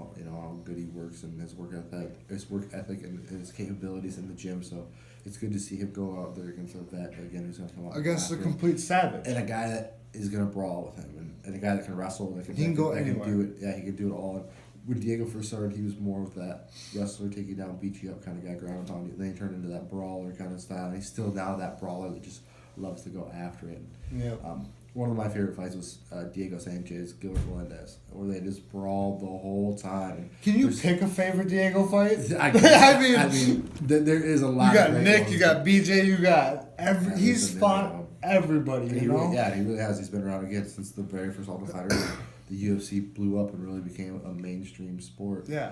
good he works and his work ethic and his capabilities in the gym. So it's good to see him go out there against a vet again who's going to come out against a complete savage and a guy that is going to brawl with him and a guy that can wrestle. That can go anywhere. Can do it. Yeah, he can do it all. And when Diego first started, he was more of that wrestler, take you down, beat you up kind of guy, ground on you. Then he turned into that brawler kind of style. And he's still now that brawler that just loves to go after it. Yeah. One of my favorite fights was Diego Sanchez, Gilbert Melendez, where they just brawled the whole time. Can you pick a favorite Diego fight? I mean, there is a lot. You got Nick, you got BJ, you got he's fought everybody. He really has. He's been around again since the very first Ultimate Fighter. The UFC blew up and really became a mainstream sport. Yeah.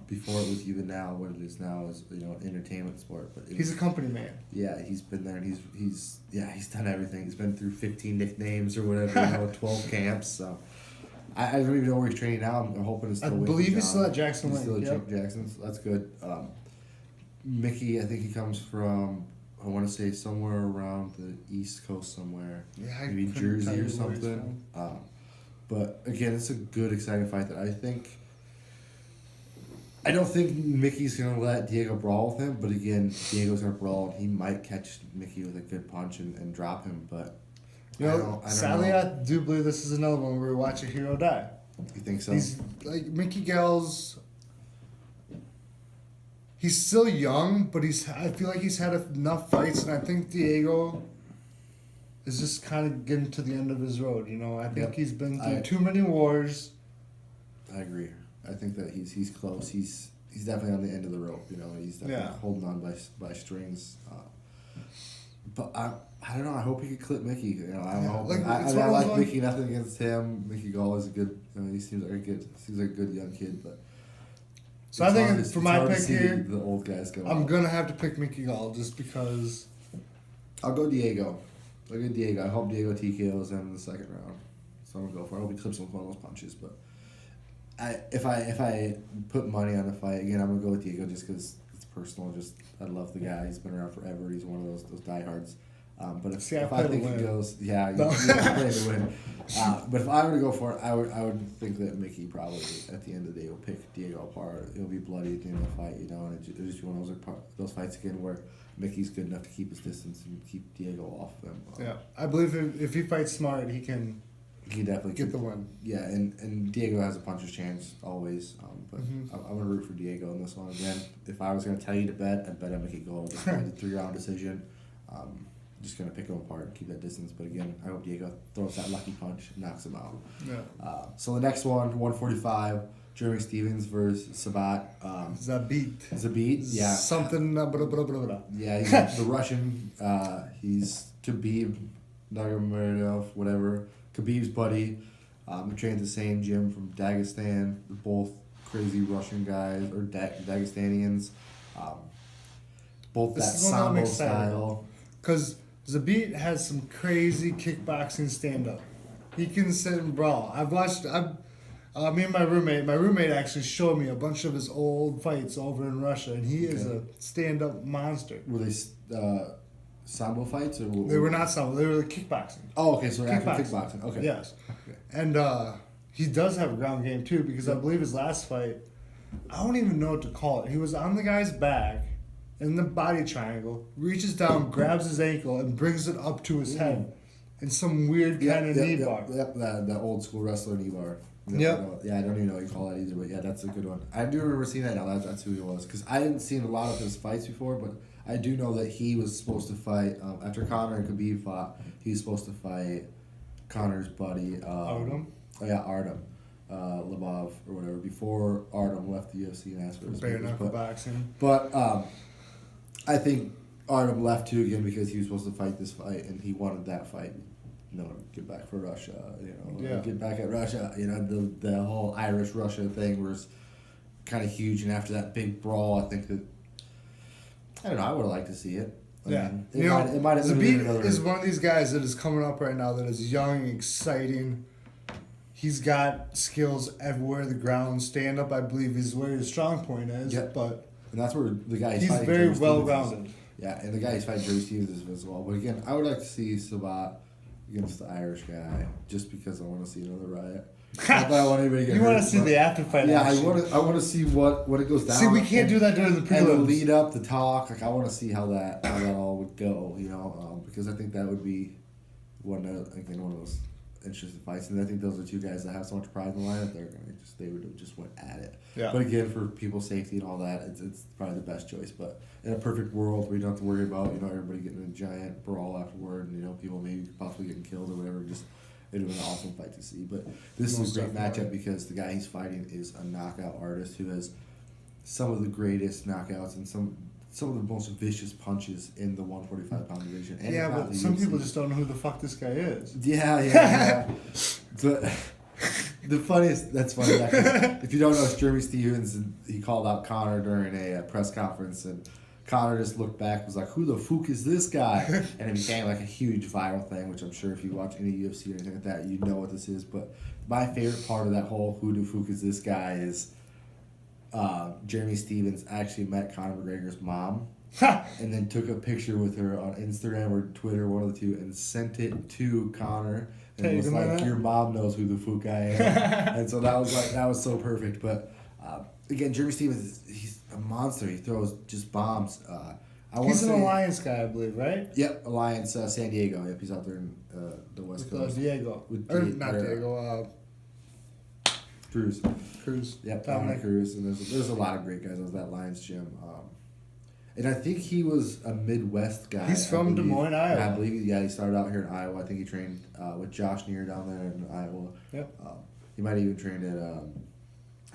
Before it was even now what it is now is an entertainment sport. But he's a company man. Yeah, he's been there and he's done everything. He's been through 15 nicknames or whatever, 12 camps. So I don't even know where he's training now. I'm hoping it's still. I believe he's still at Jackson Lake. He's still at Jackson. So that's good. Mickey, I think he comes from. I want to say somewhere around the East Coast somewhere. Yeah, maybe Jersey or something. But again, it's a good, exciting fight that I don't think Mickey's going to let Diego brawl with him, but again, Diego's going to brawl, and he might catch Mickey with a good punch and drop him, but sadly, I do believe this is another one where we watch a hero die. You think so? He's like Mickey Gall's. He's still young, but I feel like he's had enough fights, and I think Diego is just kind of getting to the end of his road. I think he's been through too many wars. I agree. I think that he's close. He's definitely on the end of the rope. He's definitely holding on by strings. But I don't know. I hope he can clip Mickey. You know, I hope. Like, I it's mean, I one of like those Mickey. Nothing against him. Mickey Gall is a good. You know, he seems like a good young kid. But So I think it's for my hard to pick see here, the old guys go. I'm gonna have to pick Mickey Gall just because. I'll go Diego. I'll go Diego. I hope Diego TKOs him in the second round. So I'm gonna go for it. I hope he clips him with one of those punches. But if I put money on the fight again, I'm gonna go with Diego just because it's personal. Just I love the guy. He's been around forever. He's one of those diehards. But if I think he goes, yeah, you play to win. But if I were to go for it, I would think that Mickey probably at the end of the day will pick Diego apart. It'll be bloody at the end of the fight, you know, and it'll just be one of those fights again where Mickey's good enough to keep his distance and keep Diego off of him. Yeah, I believe if he fights smart, he can. He definitely get the win. Yeah, and Diego has a puncher's chance always. But I'm gonna root for Diego in this one again. If I was gonna tell you to bet, I'd bet on Mickey Gold. Just a 3-round decision. Just gonna pick him apart and keep that distance. But again, I hope Diego throws that lucky punch and knocks him out. Yeah. So the next one, 145, Jeremy Stevens versus Sabat. Zabit, yeah. Something. Blah, blah, blah, blah, blah. Yeah, he's the Russian. He's Khabib Nurmagomedov, whatever. Khabib's buddy. They trained at the same gym from Dagestan. They're both crazy Russian guys or Dagestanians. Both This that is one sambo I'm excited style. Because Zabit has some crazy kickboxing stand-up. He can sit and brawl. I've watched. Me and my roommate actually showed me a bunch of his old fights over in Russia, and he is a stand-up monster. Were they sambo fights or? They were not sambo. They were kickboxing. Oh, okay. So they're actually kickboxing. Okay. Yes. Okay. And he does have a ground game too, because I believe his last fight, I don't even know what to call it. He was on the guy's back in the body triangle, reaches down, grabs his ankle, and brings it up to his head in some weird kind of knee bar. Yep, that old school wrestler knee bar. Yep. Yeah, I don't even know what you call that either, but yeah, that's a good one. I do remember seeing that now. That's who he was. Because I hadn't seen a lot of his fights before, but I do know that he was supposed to fight, after Conor and Khabib fought, he was supposed to fight Conor's buddy. Artem? Oh, yeah, Artem. Labov or whatever, before Artem left the UFC and asked for his Bare papers. knuckle boxing. But I think Artem left too again because he was supposed to fight this fight and he wanted that fight. You know, get back for Russia. You know, get back at Russia. You know, the whole Irish Russia thing was kind of huge. And after that big brawl, I think that I don't know. I would have liked to see it. I mean, it might have been Zabit is one of these guys that is coming up right now that is young, exciting. He's got skills everywhere. The ground, stand up, I believe, is where his strong point is. Yep. But and that's where the guy he's fighting very Jeremy well Stevens is. rounded. Yeah, and the guy he's fighting Jeremy Stevens is as well. But again, I would like to see Sabat against the Irish guy just because I want to see another riot. Not that I want anybody to get You hurt, want to see the after fight? Yeah, action. I want to see what it goes down. See, we can't do that during the And the prelims. lead up, the talk. Like I want to see how that all would go. You know, because I think that would be one of those interesting fights. And I think those are two guys that have so much pride in the line that they would have just went at it. Yeah. But again, for people's safety and all that, it's probably the best choice. But in a perfect world where you don't have to worry about everybody getting a giant brawl afterward, and people maybe possibly getting killed or whatever, it'd be an awesome fight to see. But this is a great matchup because the guy he's fighting is a knockout artist who has some of the greatest knockouts and some of the most vicious punches in the 145-pound division. And Yeah, but some UFC. people just don't know who the fuck this guy is. Yeah. But that's funny. Actually. If you don't know, it's Jeremy Stevens, and he called out Conor during a press conference, and Conor just looked back and was like, who the fuck is this guy? And it became like a huge viral thing, which I'm sure if you watch any UFC or anything like that, you know what this is. But my favorite part of that whole who the fuck is this guy is Jeremy Stevens actually met Conor McGregor's mom and then took a picture with her on Instagram or Twitter, one of the two, and sent it to Conor. And was like, your mom knows who the fuck I am. And so that was so perfect. But again, Jeremy Stevens, he's a monster. He throws just bombs. He's an Alliance guy, I believe, right? Yep, Alliance San Diego. Yep, he's out there in the West Coast. Diego. Diego. Cruz. Yep, Dominic Cruz. And there's a lot of great guys at that Lions gym. And I think he was a Midwest guy. He's from Des Moines, Iowa. I believe, he started out here in Iowa. I think he trained with Josh Neer down there in Iowa. Yep. He might have even trained at,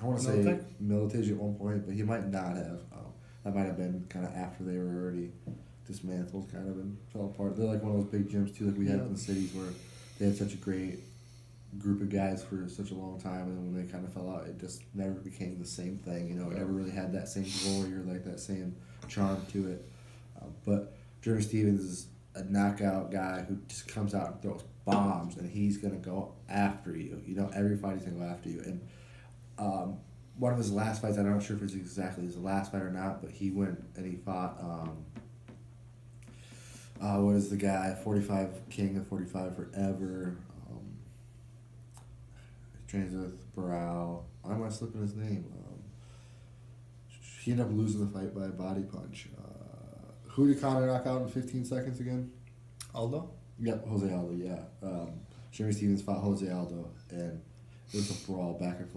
I want to say Militech at one point, but he might not have. That might have been kind of after they were already dismantled kind of and fell apart. They're like one of those big gyms too, like we had in the cities where they had such a great group of guys for such a long time, and then when they kind of fell out, it just never became the same thing. You know, it never really had that same glory or like that same charm to it. But Jeremy Stevens is a knockout guy who just comes out and throws bombs, and he's gonna go after you. You know, every fight he's gonna go after you. And one of his last fights, I'm not sure if it's exactly his last fight or not, but he went and he fought. What is the guy? 45 King of 45 forever. Trains with Barral. Why am I slipping his name? He ended up losing the fight by a body punch. Who did Conor knock out in 15 seconds again? Aldo? Yep, Jose Aldo, yeah. Jeremy Stevens fought Jose Aldo, and it was a brawl, back and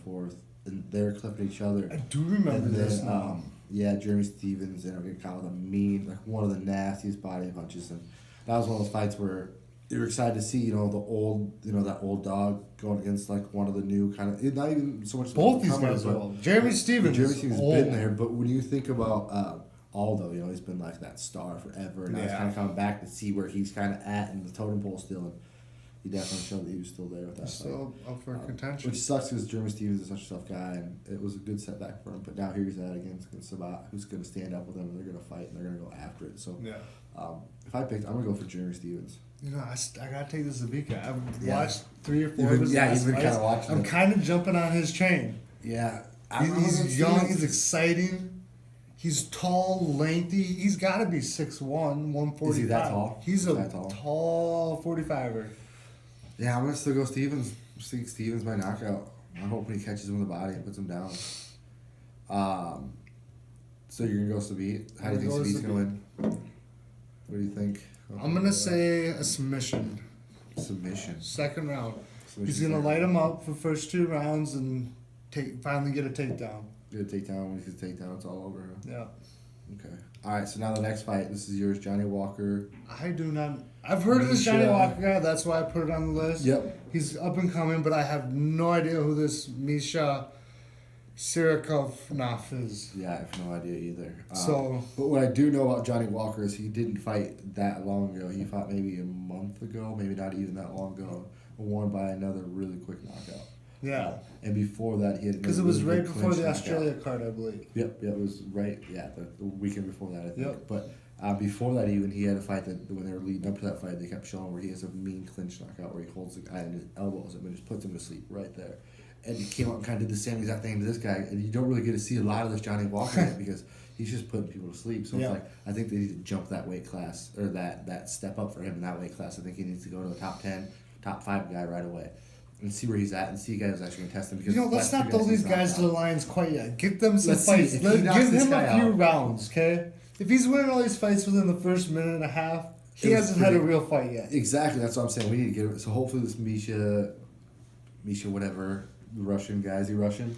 forth. And they were clipping each other. I do remember and this then, now. Yeah, Jeremy Stevens ended up getting caught with a mean, like one of the nastiest body punches. And that was one of those fights where you were excited to see, you know, that old dog going against like one of the new kind of, not even so much. Both these guys are old. Jeremy Stevens has been there, but when you think about Aldo, you know, he's been like that star forever, and now he's kind of coming back to see where he's kind of at in the totem pole still, and he definitely showed that he was still there with that. Still up for contention. Which sucks because Jeremy Stevens is such a tough guy, and it was a good setback for him. But now here he's at against Sabat, who's going to stand up with him, and they're going to fight, and they're going to go after it. So, if I picked, I'm going to go for Jeremy Stevens. You know, I got to take this Zabika. I've watched 3 or 4 of his you've been fights. kind of watching. I'm kind of jumping on his train. Yeah, He's young. He's exciting. He's tall, lengthy. He's got to be 6'1", 145. Is he that tall? He's a tall 45er. Yeah, I'm going to still go Stevens. I think Stevens by knockout. I'm hoping he catches him in the body and puts him down. So you're going to go Sabit? How do you think Sabit's going to win? What do you think? I'm going to say a submission. Submission. Second round. He's going to light him up for first 2 rounds and finally get a takedown. Get a takedown. When he gets a takedown, it's all over. Huh? Yeah. Okay. All right, so now the next fight. This is yours, Johnny Walker. I do not... I've heard of this Johnny Walker guy. That's why I put it on the list. Yep. He's up and coming, but I have no idea who this Misha Sirikovnov is. Yeah, I have no idea either. But what I do know about Johnny Walker is he didn't fight that long ago. He fought maybe a month ago, maybe not even that long ago, and won by another really quick knockout. Yeah. And before that, he had... Because it was right before the Australia card, I believe. Yep, it was right, the weekend before that, I think. Yep. But before that, even, he had a fight that when they were leading up to that fight, they kept showing where he has a mean clinch knockout where he holds the guy and his elbows him and just puts him to sleep right there. And he came out and kind of did the same exact thing to this guy. And you don't really get to see a lot of this Johnny Walker yet because he's just putting people to sleep. So it's like, I think they need to jump that weight class, or that step up for him in that weight class. I think he needs to go to the top 10, top 5 guy right away. And see where he's at, and see a guy who's actually going to test him. Because let's not throw these guys to the lions quite yet. Get them some Let's fights. give him a few rounds, okay? If he's winning all these fights within the first minute and a half, he hasn't had a real fight yet. Exactly, that's what I'm saying. We need to get it. So hopefully this Misha whatever, the Russian guy, is he Russian?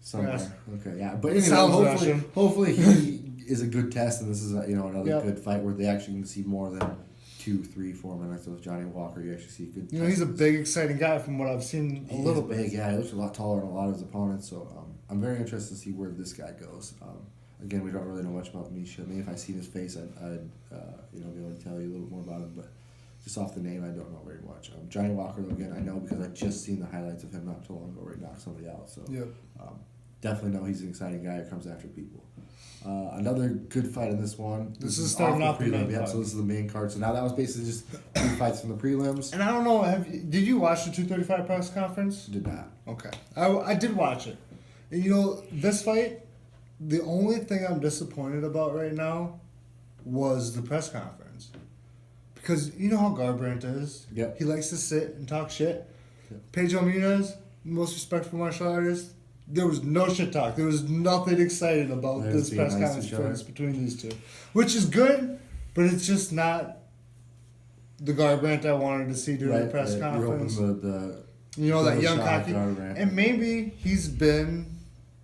Somewhere. Yes. Okay, yeah. But anyway, hopefully he is a good test, and this is another good fight where they actually can see more than 2, 3, 4 minutes of Johnny Walker. You actually see good. He's a big, exciting guy from what I've seen a little bit. Big, yeah. He looks a lot taller than a lot of his opponents, so I'm very interested to see where this guy goes. Again, we don't really know much about Misha. Maybe if I seen his face, I'd be able to tell you a little more about him, but just off the name, I don't know very much. Johnny Walker, though, again, I know because I just seen the highlights of him not too long ago where he knocked somebody out. So definitely know he's an exciting guy who comes after people. Another good fight in this one. This is starting off the main card. So this is the main card. So now that was basically just 3 fights from the prelims. And I don't know, did you watch the 235 press conference? Did not. Okay. I did watch it. And this fight, the only thing I'm disappointed about right now was the press conference. Because you know how Garbrandt is. Yep. He likes to sit and talk shit. Yep. Pedro Munez, most respectful martial artist, there was no shit talk. There was nothing exciting about this press conference between these two. Which is good, but it's just not the Garbrandt I wanted to see during the press conference. The that young cocky. And maybe he's been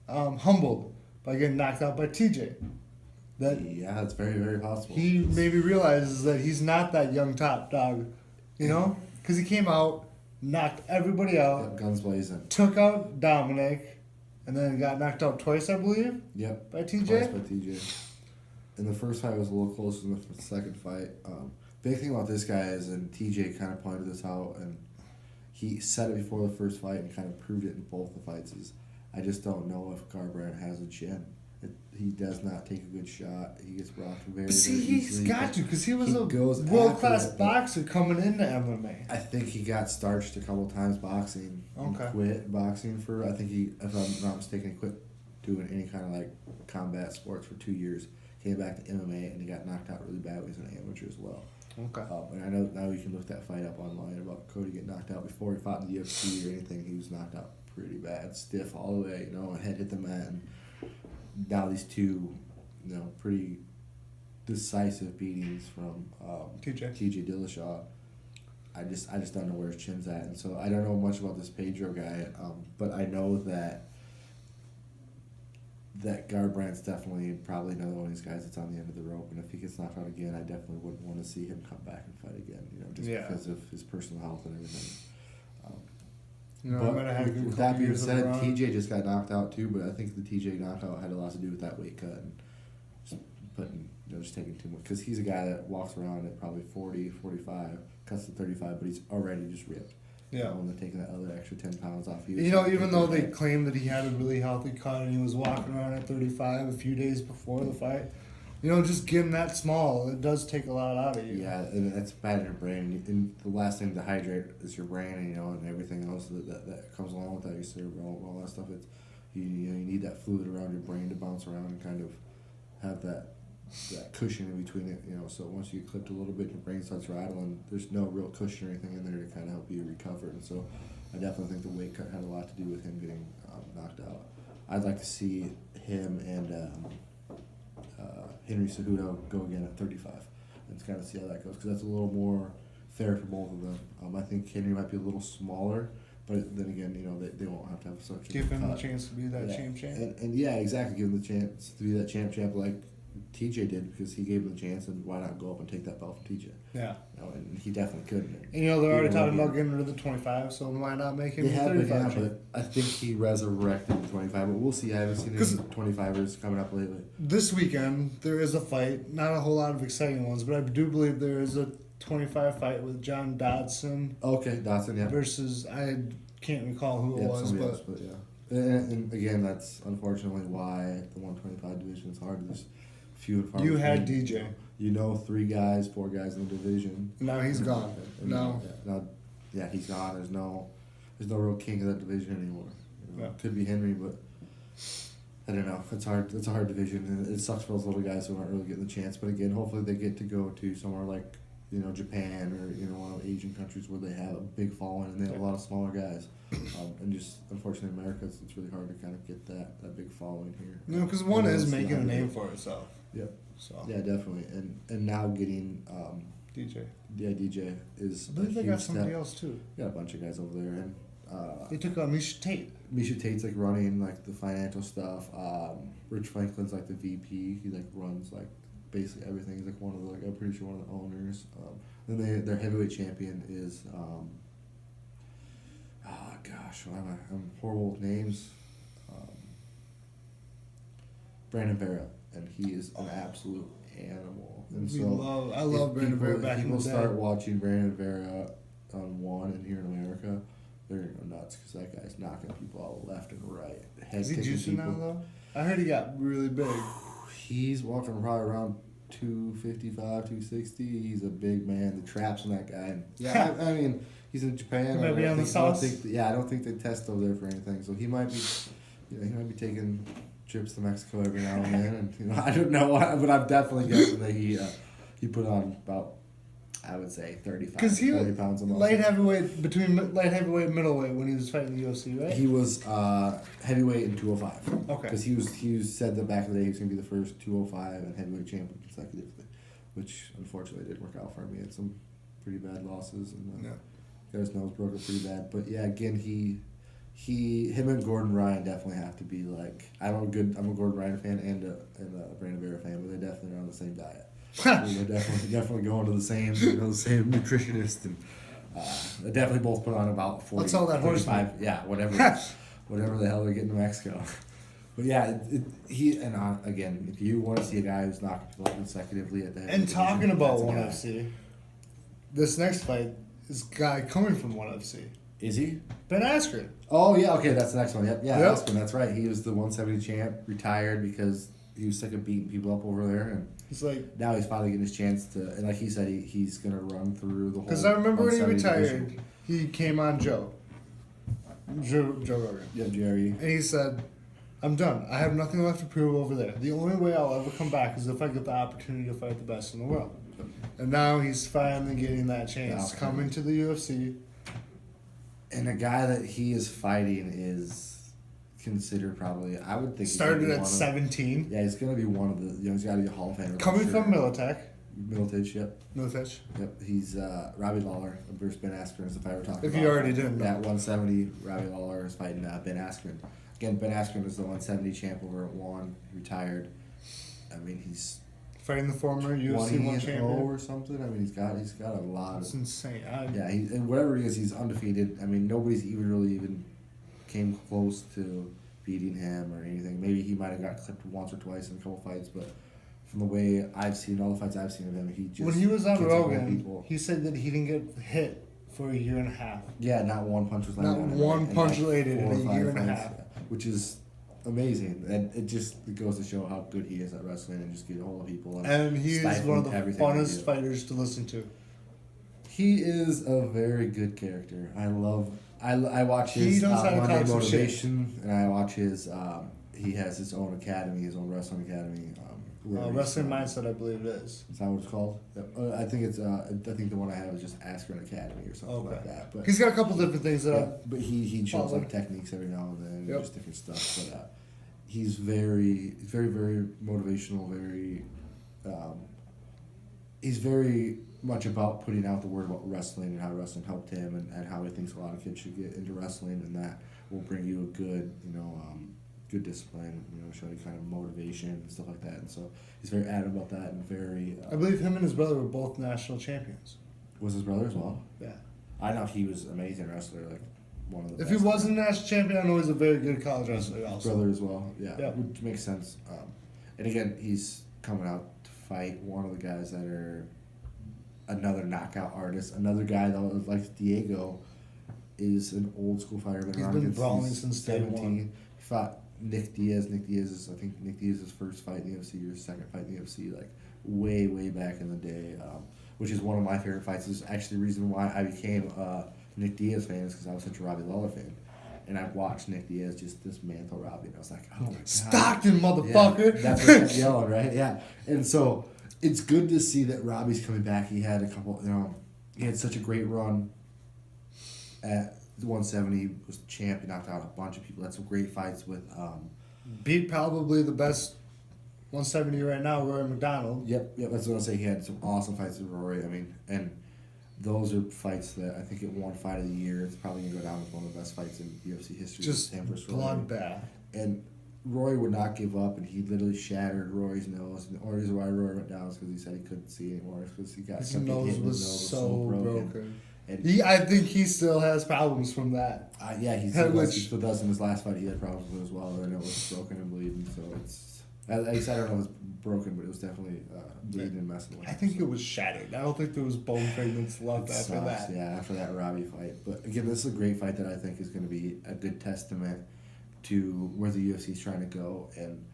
humbled by getting knocked out by TJ. Yeah, it's very, very possible. He maybe realizes that he's not that young top dog, because he came out, knocked everybody out, guns blazing, took out Dominic, and then got knocked out twice, I believe. Yep. By TJ. Twice by TJ. in the first fight, it was a little closer than the second fight. Big thing about this guy is, and TJ kind of pointed this out, and he said it before the first fight and kind of proved it in both the fights, is I just don't know if Garbrandt has a chin. He does not take a good shot. He gets rocked very, See, very he's easily. got to, because he was a goes world-class after it, boxer coming into MMA. I think he got starched a couple times boxing. And Okay. quit boxing for, I think he, if I'm not mistaken, he quit doing any kind of like combat sports for 2 years. Came back to MMA and he got knocked out really bad when he was an amateur as well. Okay. And I know now you can look that fight up online about Cody getting knocked out before he fought in the UFC or anything. He was knocked out pretty bad, stiff all the way, head hit the mat. And now these two, pretty decisive beatings from TJ Dillashaw. I just don't know where his chin's at, and so I don't know much about this Pedro guy, but I know that Garbrandt's definitely probably another one of these guys that's on the end of the rope, and if he gets knocked out again, I definitely wouldn't want to see him come back and fight again, just because of his personal health and everything. But with that being said, TJ just got knocked out too, but I think the TJ knockout had a lot to do with that weight cut and just taking too much, because he's a guy that walks around at probably 40, 45, cuts to 35, but he's already just ripped. Yeah. When they're taking that other extra 10 pounds off. Even though they claimed that he had a really healthy cut and he was walking around at 35 a few days before the fight, just getting that small, it does take a lot out of you. Yeah, and that's bad in your brain. And the last thing to hydrate is your brain, and everything else that comes along with that, your cerebral, all that stuff. You need that fluid around your brain to bounce around and kind of have that cushion in between it, so once you get clipped a little bit, your brain starts rattling, there's no real cushion or anything in there to kind of help you recover, and so I definitely think the weight cut had a lot to do with him getting knocked out. I'd like to see him and Henry Cejudo go again at 35 and kind of see how that goes, because that's a little more fair for both of them. I think Henry might be a little smaller, but then again, they won't have to have such a give him the chance to be that champ. And yeah, exactly, give him the chance to be that champ like TJ did, because he gave him the chance, and why not go up and take that belt from TJ? Yeah. And he definitely could. And they're already talking about getting rid of the 25, so why not make him 35? But I think he resurrected the 25, but we'll see. I haven't seen any 25ers coming up lately. This weekend, there is a fight, not a whole lot of exciting ones, but I do believe there is a 25 fight with John Dodson. Okay, Dodson, yeah. Versus, I can't recall who it was, but yeah. And again, that's unfortunately why the 125 division is hard. There's few and far between. You had DJ. 3 guys, 4 guys in the division. Now he's gone. He's gone. There's no real king of that division anymore. Could be Henry, but I don't know. It's hard. It's a hard division, and it sucks for those little guys who aren't really getting the chance. But again, hopefully they get to go to somewhere like Japan or one of the Asian countries where they have a big following and they have a lot of smaller guys. And just unfortunately in America, it's really hard to kind of get that big following here. Because one is making a name for itself. Yep. So. Yeah, definitely. And now getting DJ. Yeah, DJ is. I believe they got somebody else too. Got a bunch of guys over there, and they took Misha Tate. Misha Tate's like running like the financial stuff. Rich Franklin's like the VP. He like runs like basically everything. He's like one of the I'm pretty sure one of the owners. Then their heavyweight champion is I'm horrible with names. Brandon Vera, and he is an absolute animal. And I love Brandon Vera back in the day. People start watching Brandon Vera on one and here in America, they're gonna go nuts because that guy's knocking people out left and right. Is he juicing now though? I heard he got really big. He's walking probably around 255, 260. He's a big man. The traps on that guy. Yeah, I mean, he's in Japan. Maybe on the south. I don't think they test over there for anything. So he might be, he might be taking trips to Mexico every now and then. And I don't know, but I'm definitely guessing that he put on about, I would say 35 to 40 pounds a month. Between light heavyweight and middleweight when he was fighting the UFC, right? He was heavyweight in 205. Okay. Because he said that back in the day he was going to be the first 205 and heavyweight champion consecutively, which unfortunately didn't work out for him. He had some pretty bad losses and got his nose broken pretty bad. But yeah, again, him and Gordon Ryan definitely have to be like, I'm a Gordon Ryan fan and a Brandon Vera fan, but they definitely are on the same diet. They're definitely going to the same nutritionist, and they definitely both put on about 40. What's all that horse meat? Yeah, whatever the hell they're getting in Mexico. But yeah, again, if you want to see a guy who's knocking people out consecutively at the head, And talking about that's a ONE guy. FC, this next fight is a guy coming from ONE FC. Is he? Ben Askren. Oh yeah, okay, that's the next one. Yep, yeah, Yep. Aspen, that's right. He was the 170 champ, retired because he was sick of beating people up over there, and He's like, now he's finally getting his chance to. And like he said, he's gonna run through the whole. because I remember when he 170 retired, division. he came on Joe Rogan. Yeah, Jerry. And he said, I'm done. I have nothing left to prove over there. The only way I'll ever come back is if I get the opportunity to fight the best in the world. And now he's finally getting that chance, Yeah. coming to the UFC. And the guy that he is fighting is considered probably, I would think, he's gonna Started be at one of- 17. Yeah, he's gonna be one of the. He's got to be a Hall of Famer. Coming for sure. from Militech. Militich, yep. Militech. Yep, he's Robbie Lawler versus Ben Askren is the fight we're talking If about. you already didn't know. At 170, Robbie Lawler is fighting Ben Askren. Again, Ben Askren is the 170 champ over at one. He retired. I mean, he's Fighting the former UFC 1 20-0 champion. or something. I mean, he's got a lot That's of. insane. Yeah, and whatever he is, he's undefeated. I mean, nobody's even came close to beating him or anything. Maybe he might have got clipped once or twice in a couple fights, but from the way I've seen all the fights I've seen of him, he just When he was on gets around Rogan, people. he said that he didn't get hit for a year and a half. Yeah, not one punch was Not landed on him, one and punch like landed in 4 or a 5 year and a fights, half. which is amazing, and it goes to show how good he is at wrestling and just get a hold of people. And he is stifling one of the everything they funnest do. fighters to listen to. He is a very good character. I watch He his knows how to Monday talk some shit. Motivation, and I watch his. He has his own academy, his own wrestling academy. where he's, Wrestling Mindset, I believe it is. Is that what it's called? I think it's. I think the one I have is just Askren Academy or something like that. But He's got a couple different things that yeah, but he shows follow. like techniques every now and then, Yep. just different stuff. But he's very, very motivational. He's very much about putting out the word about wrestling and how wrestling helped him, and how he thinks a lot of kids should get into wrestling, and that will bring you a good, good discipline, show you kind of motivation and stuff like that. And so he's very adamant about that, and very. I believe him and his brother were both national champions. Was his brother as well? Yeah. I know he was an amazing wrestler, like one of the. If best. he wasn't a national champion, I know he's a very good college wrestler His also. brother as well, yeah, Yeah. which makes sense. And again, he's coming out to fight one of the guys that are another knockout artist. Another guy that, like Diego, is an old school fighter. He's around been since brawling he's since day one. He fought Nick Diaz. Nick Diaz is his first fight in the UFC or his second fight in the UFC, like way back in the day. Which is one of my favorite fights. Is actually the reason why I became a Nick Diaz fan, is because I was such a Robbie Lawler fan. And I watched Nick Diaz just dismantle Robbie, and I was like, "Oh my god, Stockton, motherfucker!" Yeah, that's what I was yelling, right? Yeah, and so it's good to see that Robbie's coming back. He had a couple, he had such a great run at the 170. He was the champ. He knocked out a bunch of people. Had some great fights with. Beat probably the best 170 right now, Rory McDonald. Yep. That's what I say. He had some awesome fights with Rory. I mean, and those are fights that I think it won Fight of the Year. It's probably gonna go down as one of the best fights in UFC history. Just him versus Rory. bloodbath. And Rory would not give up, and he literally shattered Rory's nose. And the only reason why Rory went down is because he said he couldn't see anymore. Because he got His kept getting nose hit, was his nose so broken. And I think he still has problems from that. yeah, he still does. In his last fight, he had problems with it as well, and it was broken and bleeding. So it's, at least I don't know if it was broken, but it was definitely bleeding and messing with. I think it was shattered. I don't think there was bone fragments left It after sucks, that. yeah, after that Robbie fight. But again, this is a great fight that I think is going to be a good testament to where the UFC is trying to go, and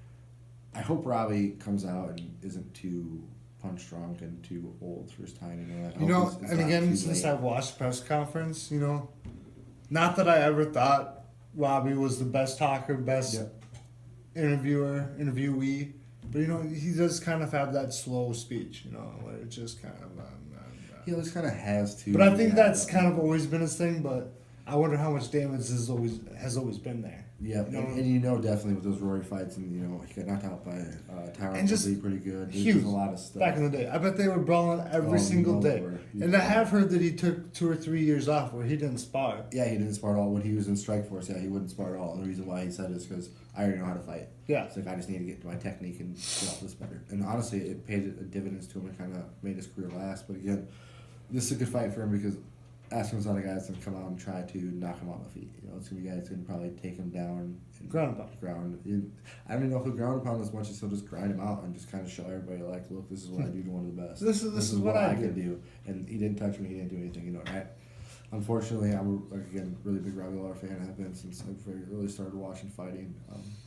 I hope Robbie comes out and isn't too punch drunk and too old for his time. And again, since I watched the press conference, not that I ever thought Robbie was the best talker, best interviewee, but he does kind of have that slow speech, where it's just kind of. He always kind of has to. But I think that's kind of always been his thing. But I wonder how much damage has always been there. Yeah, and definitely with those Rory fights, and he got knocked out by Tyron And just Woodley pretty good. There's huge. a lot of stuff. Back in the day, I bet they were brawling every single they day. were. And I have heard that he took 2 or 3 years off where he didn't spar. Yeah, he didn't spar at all when he was in Strike Force. Yeah, he wouldn't spar at all. And the reason why he said it is because I already know how to fight. Yeah. It's like I just need to get to my technique and get off this better. And honestly, it paid dividends to him and kind of made his career last. But again, this is a good fight for him because Askren's not a guy that's going to come out and try to knock him on the feet. You know, it's going to be a guy that's going to probably take him down. And Ground pound. I don't even know if he'll ground and pound as much as he'll just grind him out and just kind of show everybody, like, look, this is what I do to one of the best. This is what I can do. And he didn't touch me. He didn't do anything. You know, unfortunately, I'm, again, really big Robbie Lawler fan. I have been since I very early started watching fighting.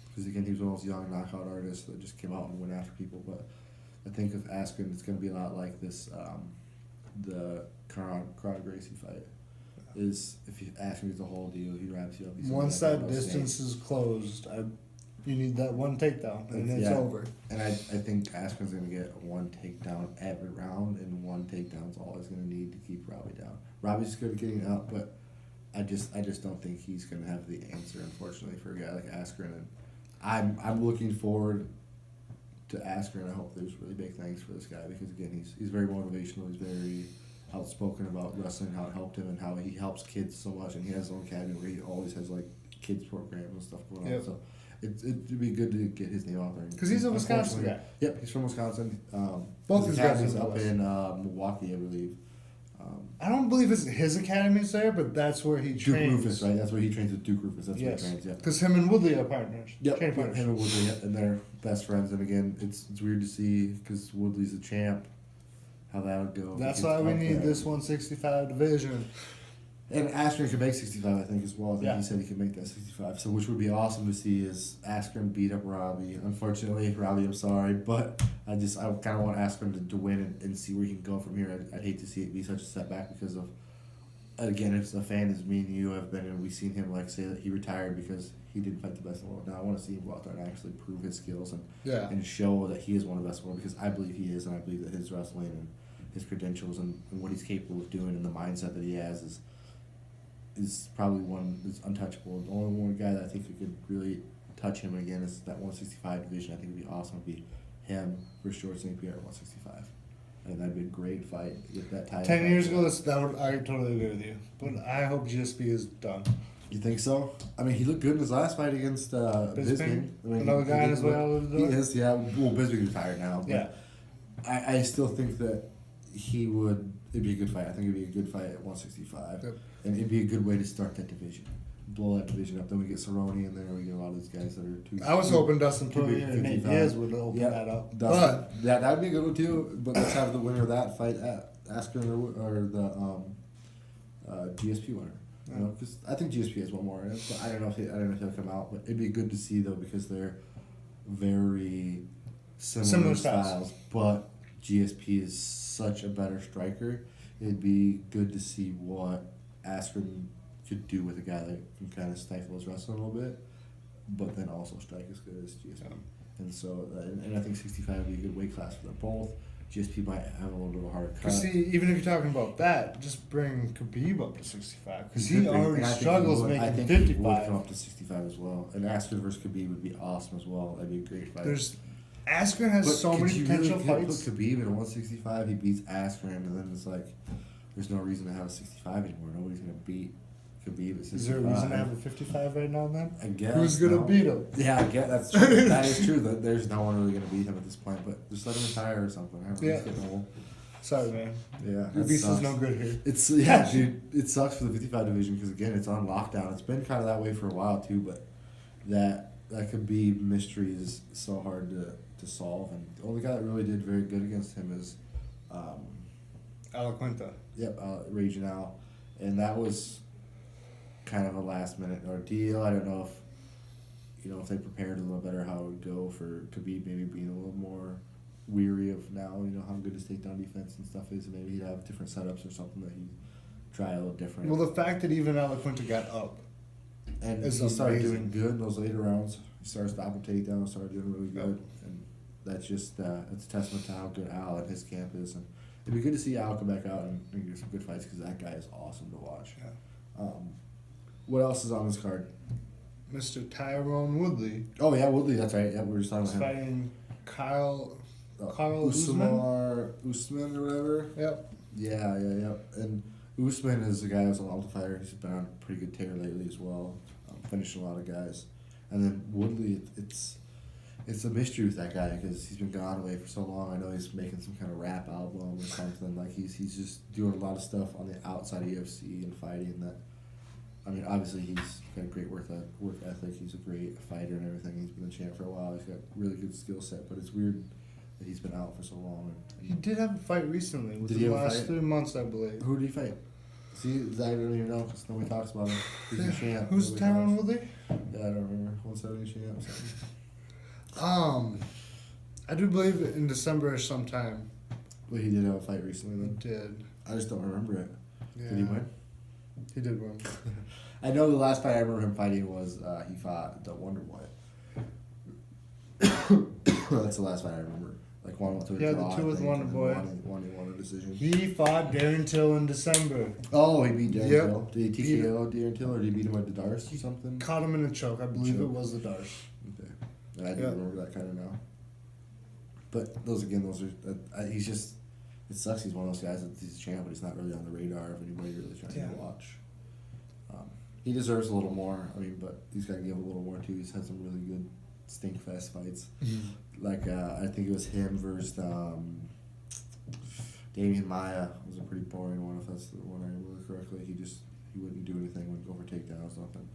Because, again, he was one of those young knockout artists that just came out and went after people. But I think with Askren, it's going to be a lot like this, the Conor Gracie fight. Is if you ask me the whole deal, he wraps you up. Once that distance is closed, you need that one takedown, and it's over. And I think Askren's going to get one takedown every round, and one takedown's all he's going to need to keep Robbie down. Robbie's good at getting up, but I just don't think he's going to have the answer, unfortunately, for a guy like Askren. And I'm looking forward to Askren. I hope there's really big things for this guy because, again, he's very motivational. He's very outspoken about wrestling, how it helped him, and how he helps kids so much. And he has his own academy where he always has like kids programs and stuff going on. So it'd be good to get his name out there. Because he's a Wisconsin guy. Yep, he's from Wisconsin. Both his academies up in Milwaukee, I believe. I don't believe his academy's there, but that's where he trains. Duke Rufus, right? That's where he trains with Duke Rufus. That's where he trains. Yeah. Because him and Woodley are partners. Yep. Him and Woodley, and they're best friends. And again, it's weird to see because Woodley's a champ. How that would go. That's why we need this 165 division. And Askren could make 65, I think, as well. I think he said he could make that 65. So, which would be awesome to see is Askren beat up Robbie. Unfortunately, Robbie, I'm sorry, but I kind of want Askren to win and see where he can go from here. I'd hate to see it be such a setback because of, again, if a fan as me and you have been, and we've seen him say that he retired because he didn't fight the best in the world. Now I want to see him go out there and actually prove his skills and show that he is one of the best in the world because I believe he is, and I believe that his wrestling and his credentials and what he's capable of doing and the mindset that he has is probably one that's untouchable. The only one guy that I think could really touch him again is that 165 division. I think it'd be awesome to be him versus George St. Pierre at 165. And that'd be a great fight to get that title. 10 years ago, I totally agree with you. But I hope GSP is done. You think so? I mean, he looked good in his last fight against Bisping. I mean, another guy in his way out of the door? He is, yeah. Well, Bisping's retired now. But yeah. I still think that it'd be a good fight. I think it'd be a good fight at 165. Yep. And it'd be a good way to start that division. Blow that division up. Then we get Cerrone in there. We get a lot of these guys that are too. I was hoping Dustin Poirier and Nate Diaz would open that up. But that'd be a good one too. But let's have the winner of that fight at Askren or the GSP winner. You know, because I think GSP has one more in it, but I don't know if he'll come out. But it'd be good to see though because they're very similar styles. But GSP is such a better striker. It'd be good to see what Askren could do with a guy that can kind of stifle his wrestling a little bit, but then also strike as good as GSP. Yeah. And so, and I think 65 would be a good weight class for them both. GSP might have a little bit of a harder cut. See, even if you're talking about that, just bring Khabib up to 65 because he already struggles making 55. I think he would come up to 65 as well. And Askren versus Khabib would be awesome as well. That'd be a great fight. Askren has so many potential fights. Put Khabib at 165, he beats Askren, and then it's like there's no reason to have a 65 anymore. Nobody's gonna beat Khabib at 65. Is there a reason to have a 55 right now? Then I guess who's gonna beat him? Yeah, I guess that's true. That is true. That there's no one really gonna beat him at this point. But just let him retire or something. I don't know. He's getting old. Sorry, man. Yeah, your beast is no good here. It's dude. It sucks for the 55 division because again, it's on lockdown. It's been kind of that way for a while too, but that Khabib mystery is so hard to solve, and the only guy that really did very good against him is Alaquinta. Yep, Raging Al, and that was kind of a last minute ordeal. I don't know if they prepared a little better how it would go for Khabib maybe being a little more weary of now how good his takedown defense and stuff is, and maybe he'd have different setups or something that he'd try a little different. Well, the fact that even Alaquinta got up and he started doing good in those later rounds. He started stopping takedowns, started doing really good, and that's just it's a testament to how good Al and his camp is. And it'd be good to see Al come back out and get some good fights because that guy is awesome to watch. Yeah. What else is on this card? Mr. Tyrone Woodley. Oh yeah, Woodley. That's right. Yeah, we were just talking about him. Fighting Carl Usman or whatever. Yep. Yeah. And Usman is a guy who's an Ultimate Fighter. He's been on a pretty good tear lately as well, finishing a lot of guys. And then Woodley, It's a mystery with that guy because he's been gone away for so long. I know he's making some kind of rap album or something. Like he's just doing a lot of stuff on the outside of UFC and fighting. That, I mean, obviously he's got a great work ethic. He's a great fighter and everything. He's been a champ for a while. He's got really good skill set. But it's weird that he's been out for so long. He did have a fight recently Did within he the have a last fight? 3 months, I believe. Who did he fight? See, I don't even know because nobody talks about him. He's a champ. Who's Nobody Tyron talks. Woodley? Yeah, I don't remember. 170 champ or something. I do believe in December sometime. But he did have a fight recently He then. did. I just don't remember it. Yeah. Did he win? He did win. I know the last fight I remember him fighting was he fought the Wonder Boy. That's the last fight I remember. Like one with Yeah, the two with Wonder Boy. Won a decision. He fought Darren Till in December. Oh, he beat Darren Yep. Till. Did he Beat TKO Darren Till or did he beat him at the Darce or something? Caught him in a choke. I believe Choke. it was the Darce. Okay. I do Yeah. remember that kind of now. But those are he's just, it sucks. He's one of those guys that he's a champ, but he's not really on the radar of anybody really trying Yeah. to watch. He deserves a little more. I mean, but he's got to give him a little more too. He's had some really good stink fest fights. Like I think it was him versus Damian Maia was a pretty boring one if that's the one I remember correctly. He wouldn't do anything, wouldn't go for takedowns, nothing.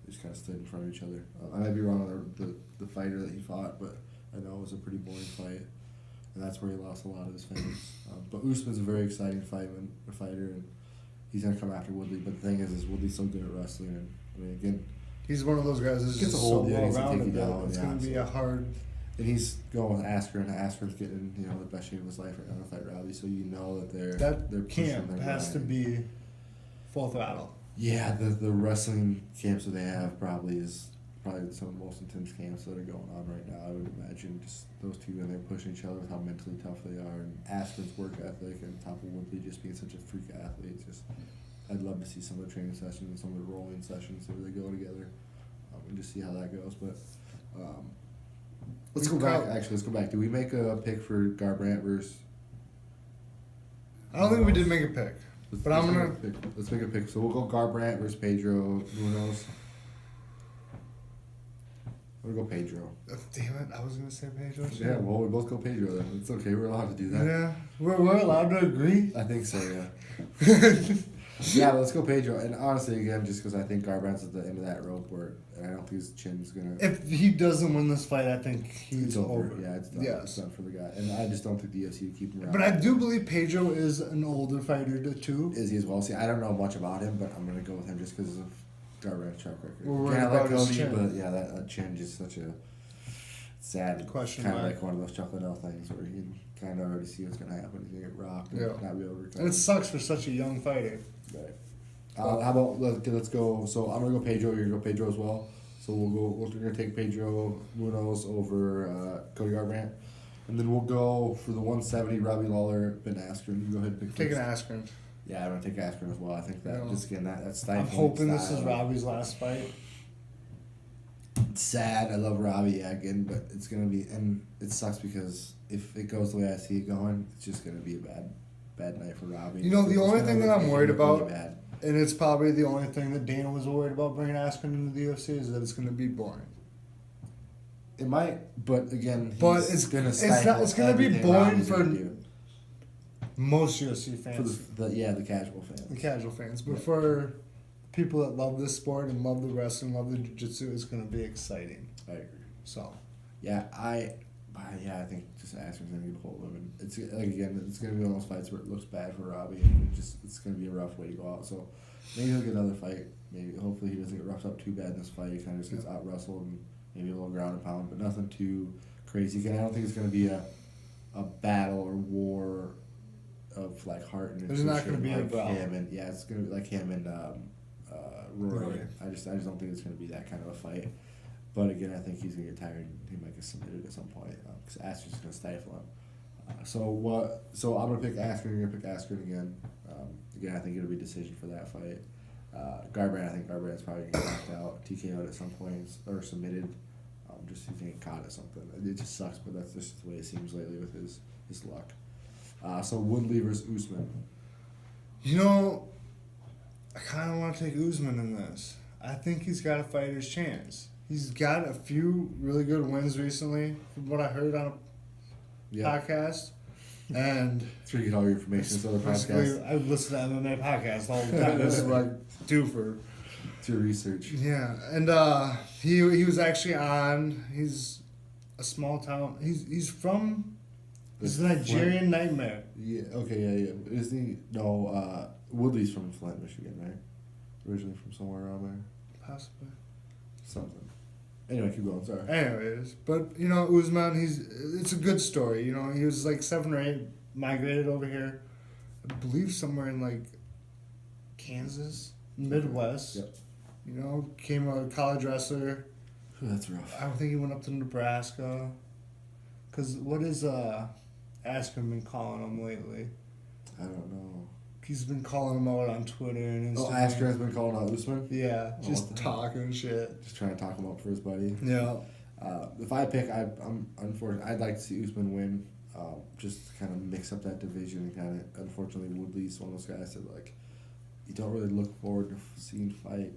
They just kind of stood in front of each other. I might be wrong on the fighter that he fought, but I know it was a pretty boring fight, and that's where he lost a lot of his fans. But Usman's a very exciting fighter, and he's gonna come after Woodley. But the thing is Woodley's so good at wrestling, and I mean again. He's one of those guys that's Gets just a so hold, yeah, well he's gonna take rounded you that down, it's yeah, going to be so- a hard. And he's going with Askren. Askren's getting the best shape of his life right now to fight Robbie. So you know that they're pushing Camp their has to grind. be full throttle. Yeah, the wrestling camps that they have probably some of the most intense camps that are going on right now. I would imagine just those two and they're pushing each other with how mentally tough they are, and Askren's work ethic and top of Woodley just being such a freak athlete. It's just I'd love to see some of the training sessions and some of the rolling sessions where they go together and just see how that goes. But let's go back. Actually, let's go back. Do we make a pick for Garbrandt versus? I don't think we did make a pick. But I'm gonna. Let's make a pick. So we'll go Garbrandt versus Pedro Munoz. I'm gonna go Pedro. Damn it! I was gonna say Pedro. Yeah, well, we both go Pedro then. It's okay. We're allowed to do that. Yeah, we're allowed to agree. I think so. Yeah. Yeah, let's go Pedro. And honestly, again, just because I think Garbrandt's at the end of that rope, where I don't think his chin's gonna. If he doesn't win this fight, I think he's It's over. over. Yeah, it's done. Yes. It's done for the guy. And I just don't think the UFC would keep him around. But I do believe Pedro is an older fighter too. Is he as well? See, I don't know much about him, but I'm gonna go with him just because of Garbrandt's track record. We're worried Yeah, I like about his Cody, chin. but yeah, that chin just such a sad Question kind of mark. like one of those chocolate L things where you can kind of already see what's gonna happen. He's gonna get rocked and Yeah. not be able to recover. And it sucks for such a young fighter. Right. How about let's go? So I'm gonna go Pedro. You're gonna go Pedro as well. So we're gonna take Pedro Munoz over Cody Garbrandt, and then we'll go for the 170 Robbie Lawler, Ben Askren. You go ahead and pick. Taking first. Askren. Yeah, I'm gonna take Askren as well. I think that Yeah. just again that's I'm stifling. hoping this is style. Robbie's last fight. It's sad. I love Robbie again, but it's gonna be, and it sucks because if it goes the way I see it going, it's just gonna be a bad night for Robbie. You know, the It's only gonna thing that look- I'm it's worried gonna look about- really bad. And it's probably the only thing that Dana was worried about bringing Askren into the UFC is that it's going to be boring. It might, but again, But he's it's gonna it's stifle going to be everything boring Robbie's for gonna do. most UFC For fans, the casual fans. the casual fans. But Yeah. for people that love this sport and love the wrestling, love the jiu-jitsu, it's going to be exciting. I agree. So, Yeah, I think just Askren's gonna get a hold of him. And it's like again, it's gonna be one of those fights where it looks bad for Robbie, and it's gonna be a rough way to go out. So maybe he'll get another fight. Maybe hopefully he doesn't get roughed up too bad in this fight. He kind of just gets out wrestled and maybe a little ground and pound, but nothing too crazy. Again, I don't think it's gonna be a battle or war of like heart and There's not attrition gonna be a like brawl. him and it's gonna be like him and Rory. Rory. I just don't think it's gonna be that kind of a fight. But again, I think he's gonna get tired. And he might get submitted at some point because Askren's gonna stifle him. So I'm gonna pick Askren. You're gonna pick Askren again. Again, I think it'll be a decision for that fight. Garbrandt, I think Garbrandt's probably gonna get knocked out, TKO'd at some point or submitted. Just he's gonna get caught at something. It just sucks, but that's just the way it seems lately with his luck. So Woodley versus Usman. you know, I kind of want to take Usman in this. I think he's got a fighter's chance. He's got a few really good wins recently, from what I heard on a podcast. And That's where you get all your information. So the podcast. I listen to MMA podcasts all the time. This is what I do for your research. Yeah, and he was actually on. He's a small town. He's from. He's a Nigerian nightmare. Yeah. Okay. Yeah. Isn't he? No. Woodley's from Flint, Michigan, right? Originally from somewhere around there. Possibly. Something. Anyway, keep going. Sorry. Anyways, but Usman, it's a good story. He was like 7 or 8, migrated over here, I believe somewhere in like Kansas, Midwest. Yep. Became a college wrestler. Ooh, that's rough. I don't think he went up to Nebraska. Cause what is Askren been calling him lately? I don't know. He's been calling him out on Twitter and Instagram. Oh, Askren's been calling out Usman? Yeah, just talking shit. Just trying to talk him up for his buddy. Yeah. If I pick, I'm unfortunate. I'd like to see Usman win, just to kind of mix up that division and kind of. Unfortunately, Woodley's one of those guys that you don't really look forward to seeing fight,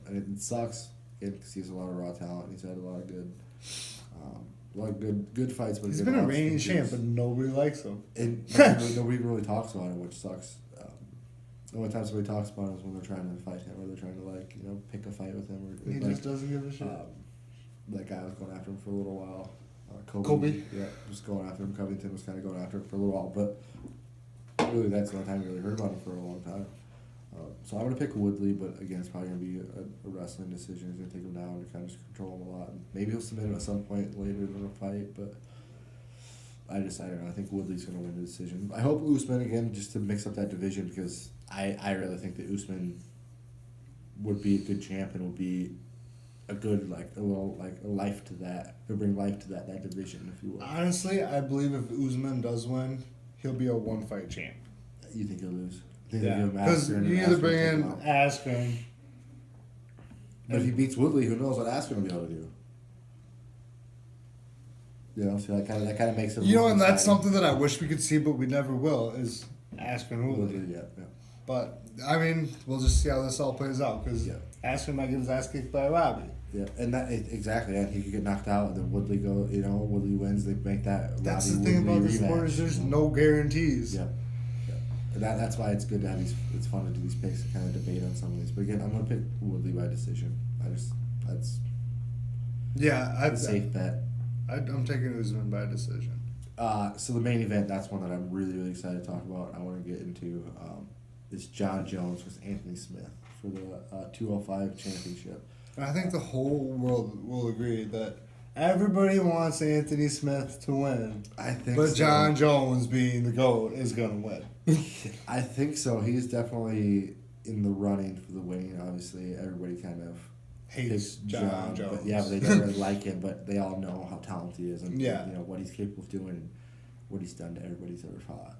and it sucks because he has a lot of raw talent. He's had a lot of good fights. But he's been a reigning champ, but nobody likes him. And nobody really talks about him, which sucks. The only time somebody talks about him is when they're trying to fight him, or they're trying to pick a fight with him. Or he just doesn't give a shit. That guy was going after him for a little while. Kobe? Yeah, was going after him. Covington was kind of going after him for a little while, but really that's the only time we really heard about him for a long time. So I'm going to pick Woodley, but again, it's probably going to be a wrestling decision. He's going to take him down and kind of just control him a lot. And maybe he'll submit him at some point later in the fight, but I don't know. I think Woodley's going to win the decision. I hope Usman, again, just to mix up that division, because I really think that Usman would be a good champ and would be a good, a life to that. He'll bring life to that division, if you will. Honestly, I believe if Usman does win, he'll be a 1-fight champ. You think he'll lose? Yeah, because you either bring in Askren. But if he beats Woodley, who knows what Askren will be able to do? So that kind of makes it. And that's something that I wish we could see, but we never will. Is Askren Woodley? Yeah. But I mean, we'll just see how this all plays out, because Askren might get his ass kicked by Robbie. Yeah, and exactly. And he could get knocked out, and then Woodley Woodley wins. They make that. That's the thing about the sport, is there's no guarantees. Yeah. That's why it's good to have these. It's fun to do these picks and kind of debate on some of these. But again, I'm gonna pick Woodley by decision. That's a safe bet. I'm taking Usman by decision. So the main event, that's one that I'm really, really excited to talk about. I want to get into is Jon Jones versus Anthony Smith for the 205 championship. I think the whole world will agree that everybody wants Anthony Smith to win. I think but so. Jon Jones, being the GOAT, is going to win. I think so. He's definitely in the running for the winning. Obviously, everybody kind of hates Jon Jones. But they don't really like him, but they all know how talented he is and what he's capable of doing and what he's done to everybody he's ever fought.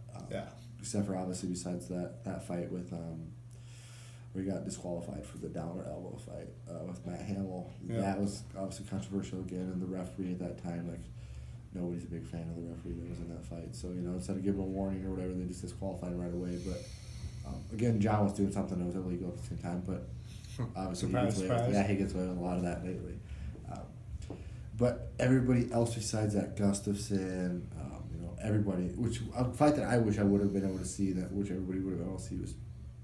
Except for obviously besides that fight with where he got disqualified for the down or elbow fight with Matt Hamill. Yeah. That was obviously controversial again, and the referee at that time, nobody's a big fan of the referee that was in that fight. So, instead of giving him a warning or whatever, they just disqualified him right away. But again, Jon was doing something that was illegal at the same time, but obviously he gets away with a lot of that lately. But everybody else besides that, Gustafson, everybody, which a fight that I wish I would have been able to see, which everybody would have been able to see, was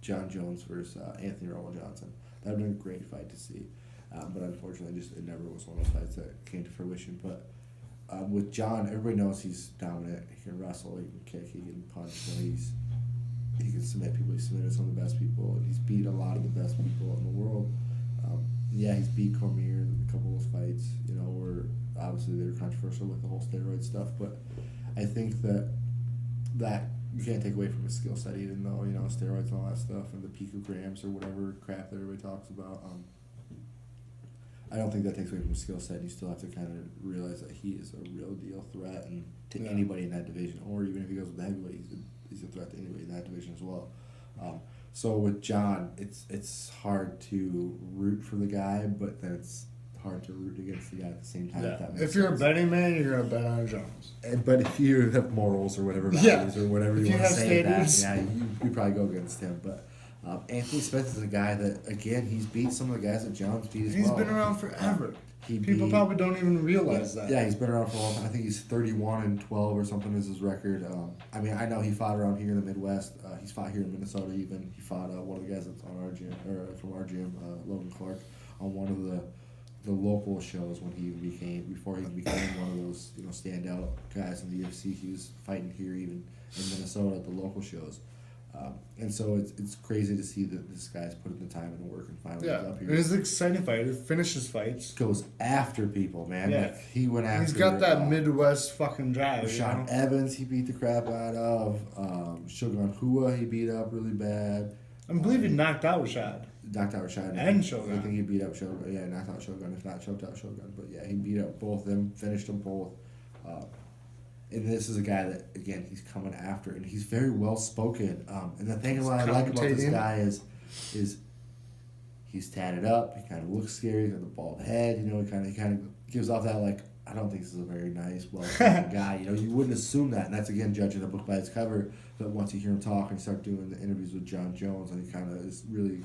Jon Jones versus Anthony Rowan Johnson. That would have been a great fight to see. But unfortunately, it never was one of those fights that came to fruition. But with Jon, everybody knows he's dominant. He can wrestle, he can kick, he can punch. He can submit people. He's submitted some of the best people, and he's beat a lot of the best people in the world. He's beat Cormier in a couple of those fights, where obviously they were controversial with the whole steroid stuff. But I think that you can't take away from his skill set, even though, steroids and all that stuff and the picograms or whatever crap that everybody talks about. I don't think that takes away from his skill set, and you still have to kind of realize that he is a real deal threat and to anybody in that division, or even if he goes with the heavyweight, he's a threat to anybody in that division as well. So with Jon, it's hard to root for the guy, but then it's hard to root against the guy at the same time. Yeah. If you're a betting man, you're gonna bet on Jones. But if you have morals or whatever values or whatever you want to say, you probably go against him. But Anthony Smith is a guy that, again, he's beat some of the guys that Jones beat as well. He's been around forever. People probably don't even realize that. Yeah, he's been around for a long time. I think he's 31-12 or something is his record. I mean, I know he fought around here in the Midwest. He's fought here in Minnesota even. He fought one of the guys that's on our gym, or from our gym, Logan Clark, on one of the local shows before he became one of those standout guys in the UFC. He was fighting here even in Minnesota at the local shows. And so it's crazy to see that this guy's put in the time and work and finally he's up here. And he's an exciting fighter. He finishes fights. Goes after people, man. Yeah. Like, he went after. He's got that Midwest fucking drive. Rashad Evans, he beat the crap out of. Shogun Hua, he beat up really bad. I believe he knocked out Rashad. Knocked out Rashad. And Shogun. I think he beat up Shogun. Yeah, knocked out Shogun, if not choked out Shogun. But yeah, he beat up both of them, finished them both. And this is a guy that, again, he's coming after, and he's very well spoken. And the thing what I like about this guy is he's tatted up. He kind of looks scary. He's got the bald head. He kind of gives off that, like, I don't think this is a very nice, well-spoken guy. You wouldn't assume that, and that's again judging the book by its cover. But once you hear him talk and start doing the interviews with Jon Jones, and he kind of is really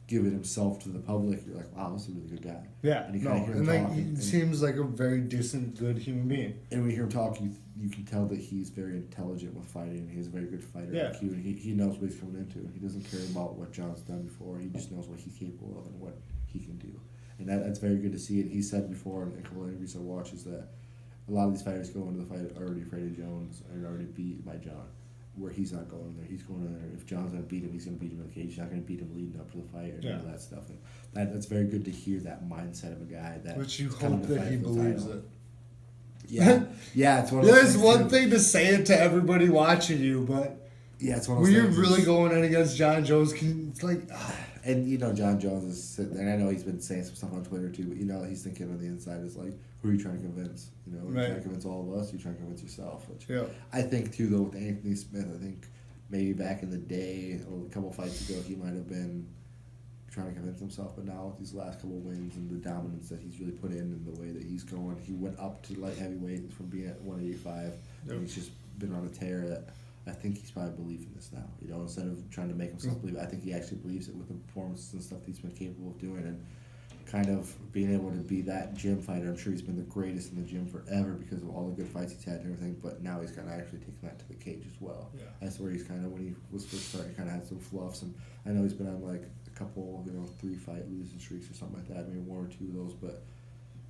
giving himself to the public, you're like, wow, this is a really good guy. Yeah, and you hear him talk, he seems like a very decent, good human being. And when you hear him talk, you can tell that he's very intelligent with fighting, and he's a very good fighter. Yeah. IQ, and he knows what he's coming into. He doesn't care about what John's done before. He just knows what he's capable of and what he can do. And that's very good to see. And he said before in a couple of interviews I watched is that a lot of these fighters go into the fight already afraid of Jones and already beat by John, where he's not going there. He's going in there. If John's going to beat him, he's going to beat him in the cage. He's not going to beat him leading up to the fight or any of that stuff. And that's very good to hear that mindset of a guy that. Which you hope that he believes it. Yeah, yeah. It's one of There's one thing to say it to everybody watching you, but it's one of when you're really going in against Jon Jones, it's like. And Jon Jones is sitting there, and I know he's been saying some stuff on Twitter too, but he's thinking on the inside is like, who are you trying to convince? Are you trying to convince all of us? Or are you trying to convince yourself? Which I think too, though, with Anthony Smith, I think maybe back in the day, a couple fights ago, he might have been trying to convince himself, but now with these last couple wins and the dominance that he's really put in and the way that he's going, he went up to light heavyweight from being at 185, and he's just been on a tear that I think he's probably believing this now. Instead of trying to make himself believe it, I think he actually believes it with the performances and stuff that he's been capable of doing, and kind of being able to be that gym fighter. I'm sure he's been the greatest in the gym forever because of all the good fights he's had and everything, but now he's kind of actually taken that to the cage as well. Yeah. That's where he's kind of, when he was first starting, kind of had some fluffs, and I know he's been on like a couple, 3-fight losing streaks or something like that, maybe one or two of those, but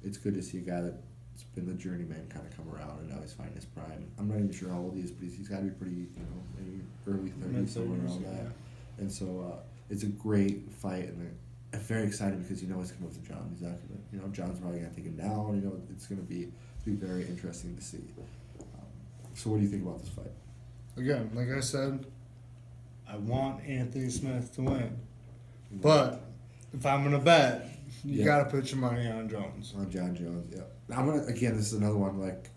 it's good to see a guy that's been the journeyman kind of come around, and now he's finding his prime. I'm not even sure how old he is, but he's got to be pretty, maybe early 30s, somewhere around that. Yeah. And so it's a great fight, and I'm very excited because he's coming with John. He's not gonna, John's probably gonna take him down. It's gonna be very interesting to see. So what do you think about this fight? Again, like I said, I want Anthony Smith to win, but if I'm gonna bet, you gotta put your money on Jones. On Jon Jones, yeah. This is another one, like,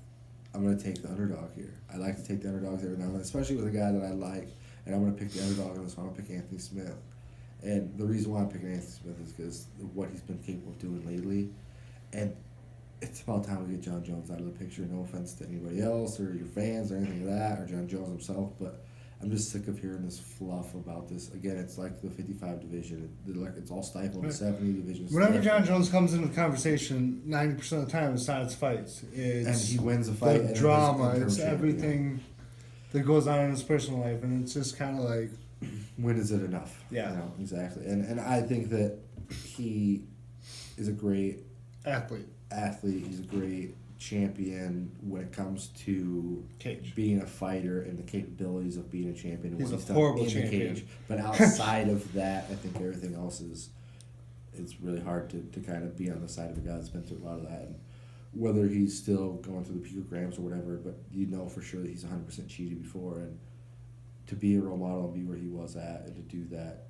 I'm gonna take the underdog here. I like to take the underdogs every now and then, especially with a guy that I like, and I'm gonna pick the underdog in this one. I'm gonna pick Anthony Smith. And the reason why I'm picking Anthony Smith is because of what he's been capable of doing lately. And it's about time we get Jon Jones out of the picture. No offense to anybody else or your fans or anything like that, or Jon Jones himself, but I'm just sick of hearing this fluff about this. Again, it's like the 55 division. It's all stifled. The 70 division. Whenever Jon Jones comes into the conversation, 90% of the time it's not his fights. And he wins a fight. The drama. It's everything that goes on in his personal life. And it's just kind of like... When is it enough? Yeah. Exactly. And I think that he is a great athlete. He's a great champion when it comes to being a fighter and the capabilities of being a champion. He's a horrible champion. The cage. But outside of that, I think everything else it's really hard to kind of be on the side of a guy that's been through a lot of that. And whether he's still going through the picograms or whatever, but for sure that he's 100% cheated before, and to be a role model and be where he was at and to do that,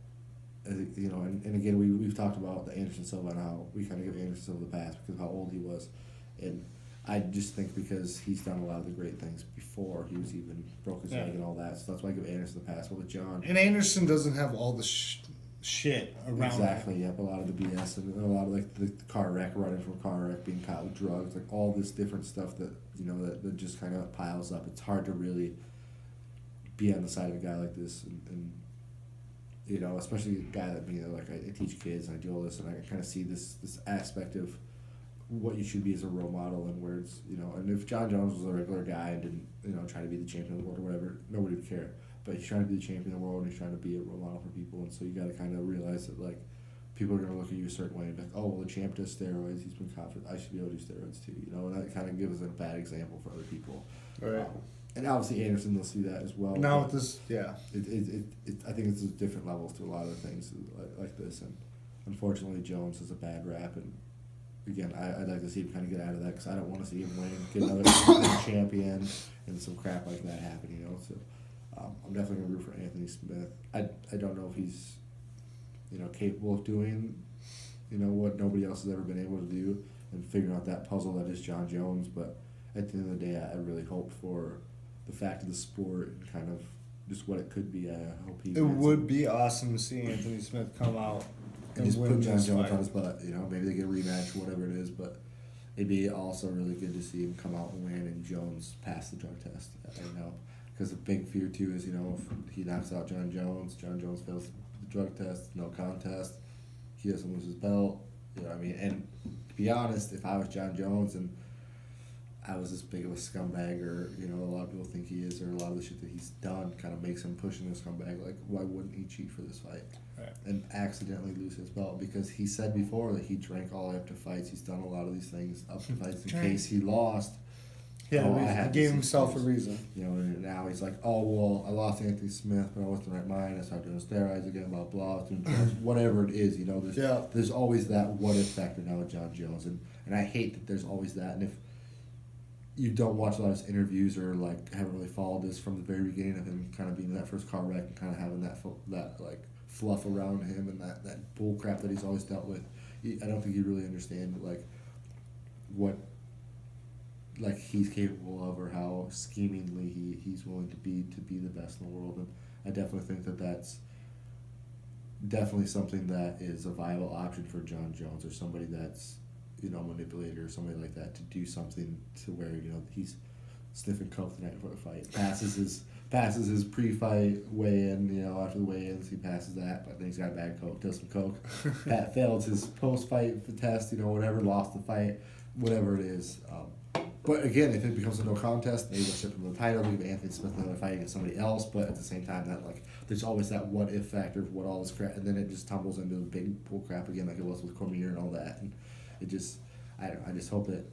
and again, we've talked about the Anderson Silva and how we kind of give Anderson Silva the pass because of how old he was, and I just think because he's done a lot of the great things before he was even broke his leg and all that, so that's why I give Anderson the pass. But with Jon, and Anderson doesn't have all the shit around exactly, yep, a lot of the BS and a lot of like the car wreck, running from a car wreck, being caught with drugs, like all this different stuff that that just kind of piles up. It's hard to really be on the side of a guy like this, and especially a guy that like I teach kids and I do all this, and I kind of see this aspect of what you should be as a role model and where it's, and if Jon Jones was a regular guy and didn't, try to be the champion of the world or whatever, nobody would care. But he's trying to be the champion of the world and he's trying to be a role model for people, and so you got to kind of realize that, like, people are going to look at you a certain way and be like, oh, well, the champ does steroids, he's been confident, I should be able to do steroids too, and that kind of gives a bad example for other people. Right. And obviously Anderson will see that as well. Now with this, yeah. I think it's different levels to a lot of things like this, and unfortunately Jones has a bad rap, and again, I'd like to see him kind of get out of that because I don't want to see him win, get another champion, and some crap like that happen, So I'm definitely going to root for Anthony Smith. I don't know if he's, capable of doing, what nobody else has ever been able to do and figuring out that puzzle that is Jon Jones, but at the end of the day, I really hope for the fact of the sport and kind of just what it could be. I hope he. It would be awesome to see Anthony Smith come out and just put Jon Jones on his butt. Maybe they get a rematch, whatever it is. But it'd be also really good to see him come out and win and Jones pass the drug test. Because the big fear too is if he knocks out Jon Jones fails the drug test, no contest, he doesn't lose his belt. And to be honest, if I was Jon Jones and I was this big of a scumbag, or a lot of people think he is, or a lot of the shit that he's done kind of makes him pushing the scumbag. Like, why wouldn't he cheat for this fight and accidentally lose his belt? Because he said before that he drank all up to fights. He's done a lot of these things up to fights in case he lost. Yeah, he gave himself a reason. And now he's like, oh well, I lost Anthony Smith, but I wasn't in the right mind. I started doing steroids again, blah blah, doing drugs, whatever it is. There's always that what if factor now with Jon Jones, and I hate that there's always that. And if you don't watch a lot of his interviews or haven't really followed this from the very beginning of him kind of being in that first car wreck and kind of having that fluff around him and that bull crap that he's always dealt with, I don't think you really understand what he's capable of or how schemingly he's willing to be the best in the world. And I definitely think that that's definitely something that is a viable option for Jon Jones, or somebody that's manipulator or somebody like that, to do something to where he's sniffing coke the night before the fight, passes his pre-fight weigh-in, after the weigh-ins he passes that, but then he's got a bag of coke, does some coke, failed his post-fight test, whatever, lost the fight, whatever it is. But again, if it becomes a no contest, maybe they'll ship him the title, give Anthony Smith another fight against somebody else. But at the same time, there's always that what if factor of what all this crap, and then it just tumbles into the big bull crap again, like it was with Cormier and all that. And it just, I don't know. I just hope that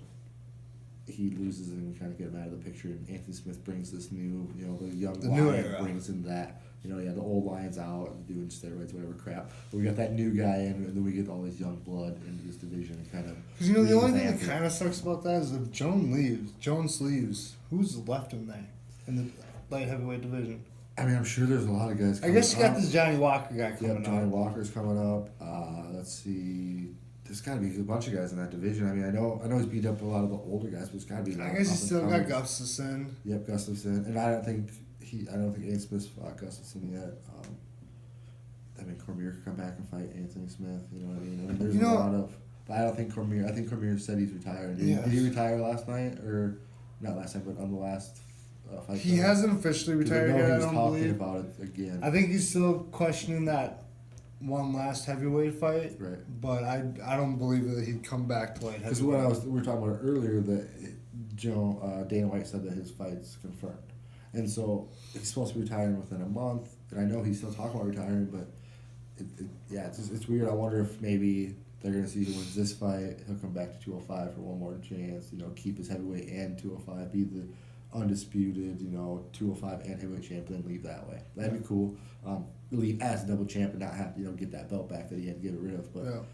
he loses and we kind of get him out of the picture. And Anthony Smith brings this new, the young lion brings in that. The old lion's out and doing steroids, whatever crap. But we got that new guy in, and then we get all this young blood into this division and kind of. Because the only thing that kind of sucks about that is if Jones leaves, who's left in there in the light heavyweight division? I'm sure there's a lot of guys. I guess you got this Johnny Walker guy coming up. Johnny Walker's coming up. Let's see. There's got to be a bunch of guys in that division. I know he's beat up a lot of the older guys, but there's got to be. I guess he's still got Gustafsson. Yep, Gustafsson, and I don't think Aiden Smith's fought Gustafsson yet. Cormier could come back and fight Anthony Smith. You know what I mean? There's a lot of. But I don't think Cormier. I think Cormier said he's retired. Did he retire last night, or not last night, but on the last fight? He hasn't officially retired yet. I don't believe. About it again. I think he's still questioning that one last heavyweight fight. Right. But I don't believe that he'd come back to light heavyweight. Because we were talking about earlier that Dana White said that his fight's confirmed. And so he's supposed to be retiring within a month, and I know he's still talking about retiring, but it's weird. I wonder if maybe they're going to see who wins this fight. He'll come back to 205 for one more chance, keep his heavyweight and 205, be the undisputed, 205 and heavyweight champion, leave that way. That'd be cool. Leave as a double champ and not have to, get that belt back that he had to get rid of. But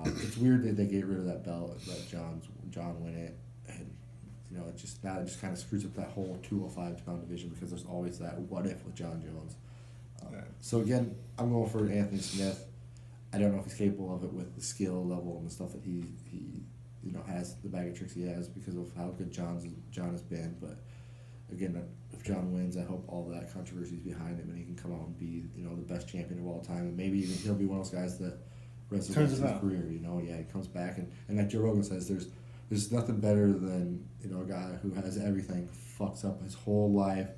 it's weird that they get rid of that belt, let John win it. And it just kind of screws up that whole 205-pound division because there's always that what if with Jon Jones. So again, I'm going for Anthony Smith. I don't know if he's capable of it with the skill level and the stuff that he has, the bag of tricks he has because of how good John has been. But again, if John wins, I hope all that controversy is behind him and he can come out and be the best champion of all time, and maybe even he'll be one of those guys that resurrects his career. He comes back and like Joe Rogan says, there's nothing better than a guy who has everything, fucks up his whole life,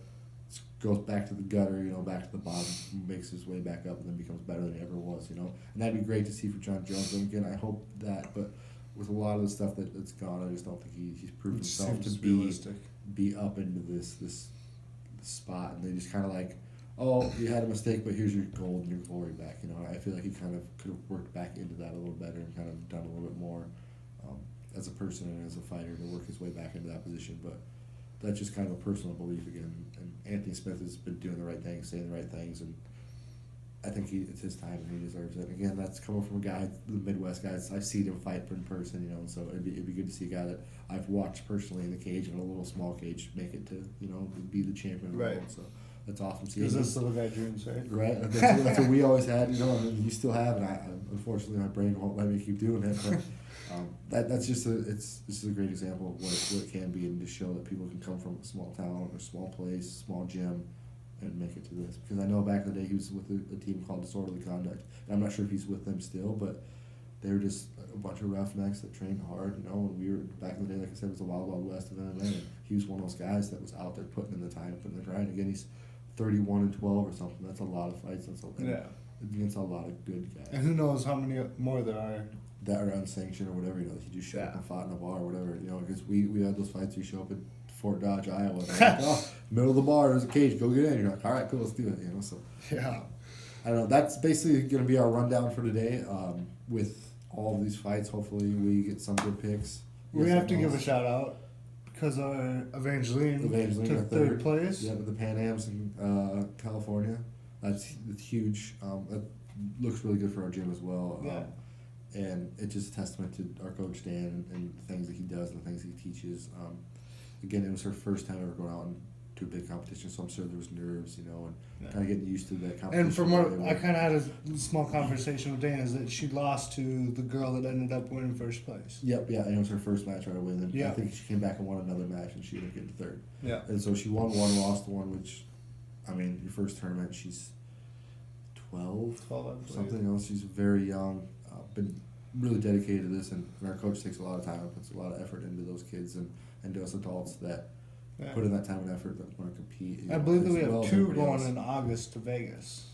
goes back to the gutter, back to the bottom, makes his way back up, and then becomes better than he ever was, And that'd be great to see for Jon Jones. And again, I hope that, but with a lot of the stuff that's gone, I just don't think he's proven It himself to seems be realistic. up into this spot, and they just kind of like, oh, you had a mistake, but here's your gold and your glory back. You know, I feel like he kind of could have worked back into that a little better and kind of done a little bit more as a person and as a fighter to work his way back into that position. But that's just kind of a personal belief again. And Anthony Smith has been doing the right things, saying the right things, and I think it's his time and he deserves it. And again, that's coming from a guy, the Midwest guys. I've seen him fight in person, you know, and so it'd be good to see a guy that I've watched personally in the cage, in a little small cage, make it to, you know, be the champion of the world. So that's awesome. Because this little guy dreams, right? Right. That's what we always had, you know, and you still have. And I unfortunately, my brain won't let me keep doing it. But that's just this is a great example of what it can be, and to show that people can come from a small town or small place, small gym, and make it to this. Because I know back in the day he was with a team called Disorderly Conduct. And I'm not sure if he's with them still, but they were just a bunch of roughnecks that trained hard, you know. And we were, back in the day, like I said, it was the wild, wild west of MMA. And he was one of those guys that was out there putting in the time, putting in the grind. Again, he's 31-12 or something. That's a lot of fights. Against a lot of good guys. And who knows how many more there are. That are unsanctioned or whatever, you know, he just showed up and fought in a bar or whatever, you know, because we had those fights, you show up at Fort Dodge, Iowa, and like, oh, middle of the bar, there's a cage, go get in. You're like, all right, cool, let's do it, you know, so. Yeah. I don't know, that's basically going to be our rundown for today with all of these fights. Hopefully we get some good picks. We have to give a shout out because our Evangeline took third place. Yeah, with the Pan Ams in California. That's huge. That looks really good for our gym as well. Yeah. And it's just a testament to our coach Dan and the things that he does and the things he teaches. Again, it was her first time ever going out to a big competition, so I'm sure there was nerves, you know, and kind of getting used to that competition. And from what I kind of had a small conversation with Dan, is that she lost to the girl that ended up winning first place. Yep, yeah, and it was her first match right away. Then yeah. I think she came back and won another match, and she ended up getting third. Yeah. And so she won one, lost one, which, I mean, your first tournament, she's 12 something else. She's very young. Been really dedicated to this, and our coach takes a lot of time and puts a lot of effort into those kids and to us adults that put in that time and effort that want to compete. I believe that we have two going in August to Vegas.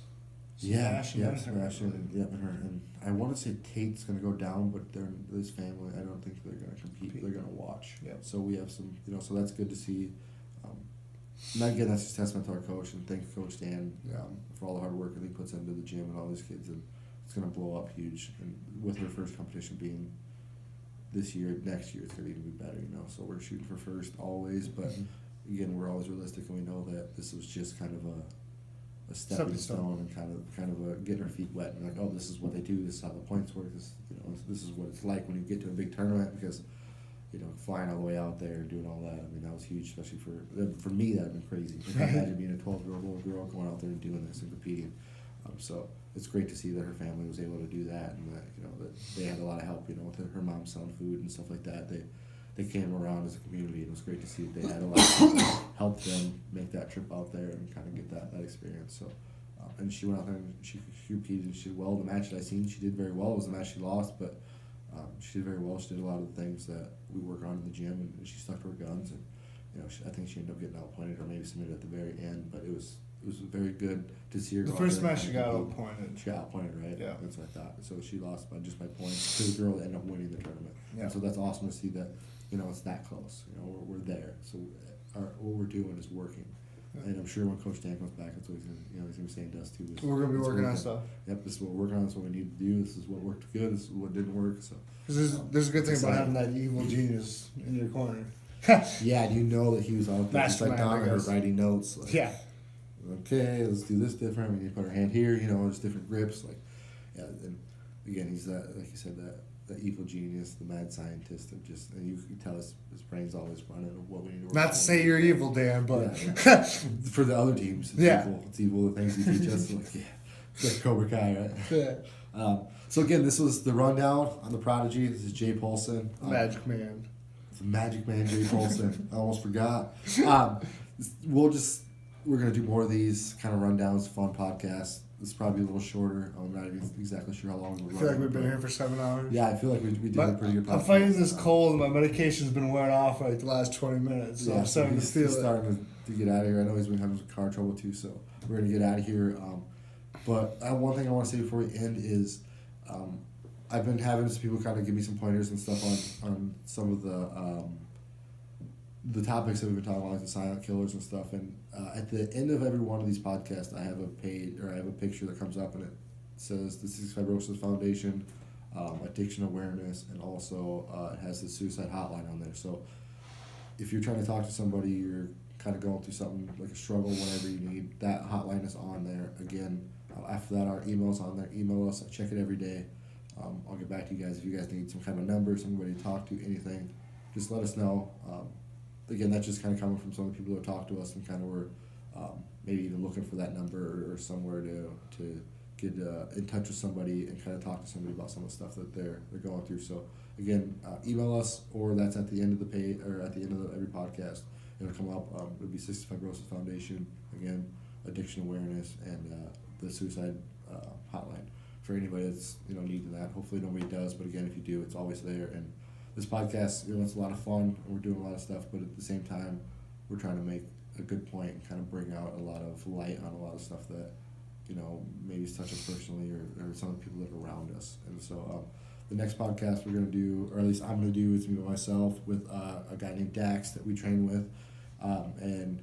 Smash and her. And I want to say Tate's going to go down, but they're his family. I don't think they're going to compete. They're going to watch. Yep. So we have some, you know, so that's good to see. And again, that's just testament to our coach, and thank Coach Dan for all the hard work that he puts into the gym and all these kids. And it's going to blow up huge. And with her first competition being this year, next year it's going to even be better, you know. So we're shooting for first always, but again, we're always realistic, and we know that this was just kind of a stepping stone and kind of getting our feet wet and like, oh, this is what they do. This is how the points work. This is what it's like when you get to a big tournament, because you know, flying all the way out there and doing all that. I mean, that was huge, especially for me. That'd been crazy. I can imagine being a 12-year-old little girl going out there and doing this and competing. So it's great to see that her family was able to do that, and that, you know, that they had a lot of help. You know, with her mom selling food and stuff like that. They came around as a community, and it was great to see that they had a lot of people help them make that trip out there and kind of get that experience. So, and she went out there and she competed and she did well. The match that I seen, she did very well. It was the match she lost, but she did very well. She did a lot of the things that we work on in the gym, and she stuck to her guns. And you know, I think she ended up getting outpointed or maybe submitted at the very end, but it was very good to see her. The first match she got outpointed. She got outpointed, right? Yeah. That's what I thought. So she lost by points to the girl that ended up winning the tournament. Yeah. And so that's awesome to see that, you know, it's that close. You know, we're there. So what we're doing is working. Yeah. And I'm sure when Coach Dan comes back, that's what he's gonna be saying to us too. We're gonna be working on stuff. Yep, this is what we're working on. This is what we need to do. This is what worked good. This is what didn't work. So there's a good thing about having that evil genius in your corner. Yeah, and you know that he was out there just like Donna, writing notes. Like, yeah. Okay, let's do this different. We need to put our hand here. You know, there's different grips. Like, yeah, and again, he's that, like you said, that evil genius, the mad scientist of just, and you can tell his brain's always running of what we need to work on. Not to say you're evil, Dan, but for the other teams, it's evil. It's evil. The things he teach us, like it's like Cobra Kai, right? Yeah. So again, this was the rundown on the Prodigy. This is Jay Polson, Magic Man. The Magic Man, Jay Polson. I almost forgot. We're going to do more of these kind of rundowns, fun podcasts. This is probably a little shorter. I'm not even exactly sure how long we're running. I feel like we've been here for 7 hours. Yeah, I feel like we did a pretty good podcast. I'm fighting this cold, and my medication's been wearing off for like the last 20 minutes. So I'm starting to feel it. He's starting to get out of here. I know he's been having some car trouble too, so we're going to get out of here. But one thing I want to say before we end is I've been having some people kind of give me some pointers and stuff on some of the topics that we've been talking about, like the silent killers and stuff. And at the end of every one of these podcasts, I have a picture that comes up, and it says the Cystic Fibrosis Foundation, addiction awareness, and also it has the suicide hotline on there. So if you're trying to talk to somebody, you're kind of going through something like a struggle, whatever you need, that hotline is on there. Again, after that, our email's on there. Email us. I check it every day. I'll get back to you guys if you guys need some kind of number, somebody to talk to, anything. Just let us know. Again, that's just kind of coming from some of the people who talk to us and kind of were maybe even looking for that number or somewhere to get in touch with somebody and kind of talk to somebody about some of the stuff that they're going through. So again, email us, or that's at the end of the page or at the end of every podcast. It'll come up. It'll be Cystic Fibrosis Foundation, again, addiction awareness, and the suicide hotline for anybody that's needing that. Hopefully nobody does, but again, if you do, it's always there. And this podcast, it's a lot of fun, and we're doing a lot of stuff, but at the same time, we're trying to make a good point and kind of bring out a lot of light on a lot of stuff that maybe touch us personally or some of the people that are around us. And so the next podcast we're going to do, or at least I'm going to do, is me by myself with a guy named Dax that we train with, and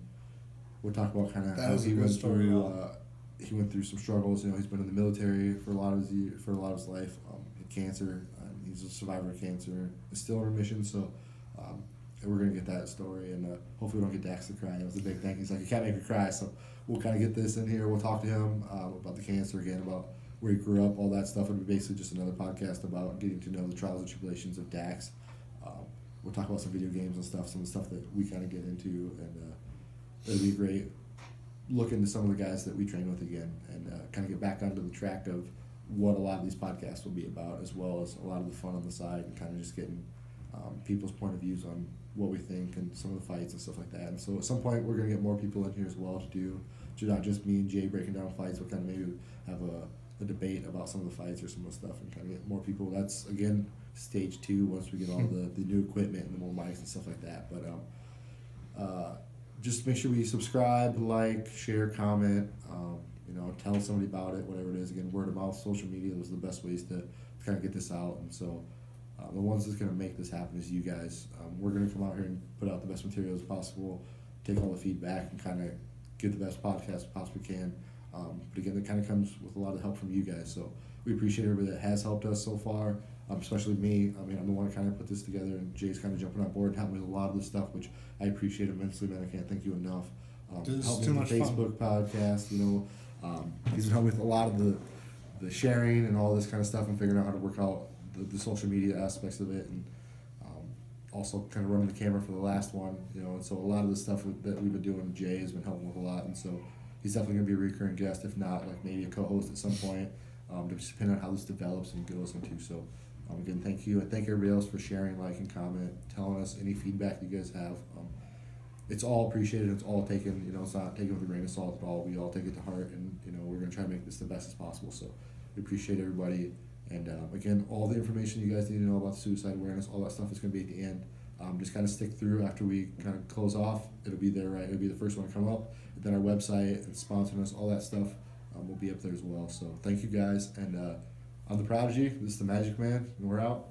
we'll talk about kind of how he went through. He went through some struggles. He's been in the military for a lot of his life. Had cancer. He's a survivor of cancer. Is still in remission. So we're gonna get that story, and hopefully we don't get Dax to cry. It was a big thing. He's like, you can't make me cry. So we'll kind of get this in here. We'll talk to him about the cancer again, about where he grew up, all that stuff. It'll be basically just another podcast about getting to know the trials and tribulations of Dax. We'll talk about some video games and stuff, some of the stuff that we kind of get into, and it'll be great. Look into some of the guys that we train with again, and kind of get back onto the track of what a lot of these podcasts will be about, as well as a lot of the fun on the side, and kind of just getting people's point of views on what we think and some of the fights and stuff like that. And so at some point we're going to get more people in here as well to not just me and Jay breaking down fights, but kind of maybe have a debate about some of the fights or some of the stuff, and kind of get more people. That's, again, stage 2 once we get all the new equipment and the more mics and stuff like that. But just make sure we subscribe, like, share, comment, tell somebody about it, whatever it is. Again, word of mouth, social media, those are the best ways to kind of get this out. And so the ones that's going to make this happen is you guys. We're going to come out here and put out the best materials possible, take all the feedback, and kind of get the best podcast we possibly can. But again, it kind of comes with a lot of help from you guys. So we appreciate everybody that has helped us so far, especially me. I mean, I'm the one that kind of put this together, and Jay's kind of jumping on board and helping with a lot of this stuff, which I appreciate immensely, man. I can't thank you enough. Help me with the Facebook podcast, he's been helping with a lot of the sharing and all this kind of stuff, and figuring out how to work out the social media aspects of it, and also kind of running the camera for the last one, and so a lot of the stuff that we've been doing, Jay has been helping with a lot, and so he's definitely going to be a recurring guest, if not like maybe a co-host at some point, just depending on how this develops and goes into. So again, thank you, and thank everybody else for sharing, liking, comment, telling us any feedback you guys have. It's all appreciated. It's all taken. It's not taken with a grain of salt at all. We all take it to heart, and we're gonna try to make this the best as possible. So we appreciate everybody. And again, all the information you guys need to know about suicide awareness, all that stuff is gonna be at the end. Just kind of stick through after we kind of close off. It'll be there, right? It'll be the first one to come up. And then our website and sponsoring us, all that stuff will be up there as well. So thank you guys. And I'm the Prodigy. This is the Magic Man, and we're out.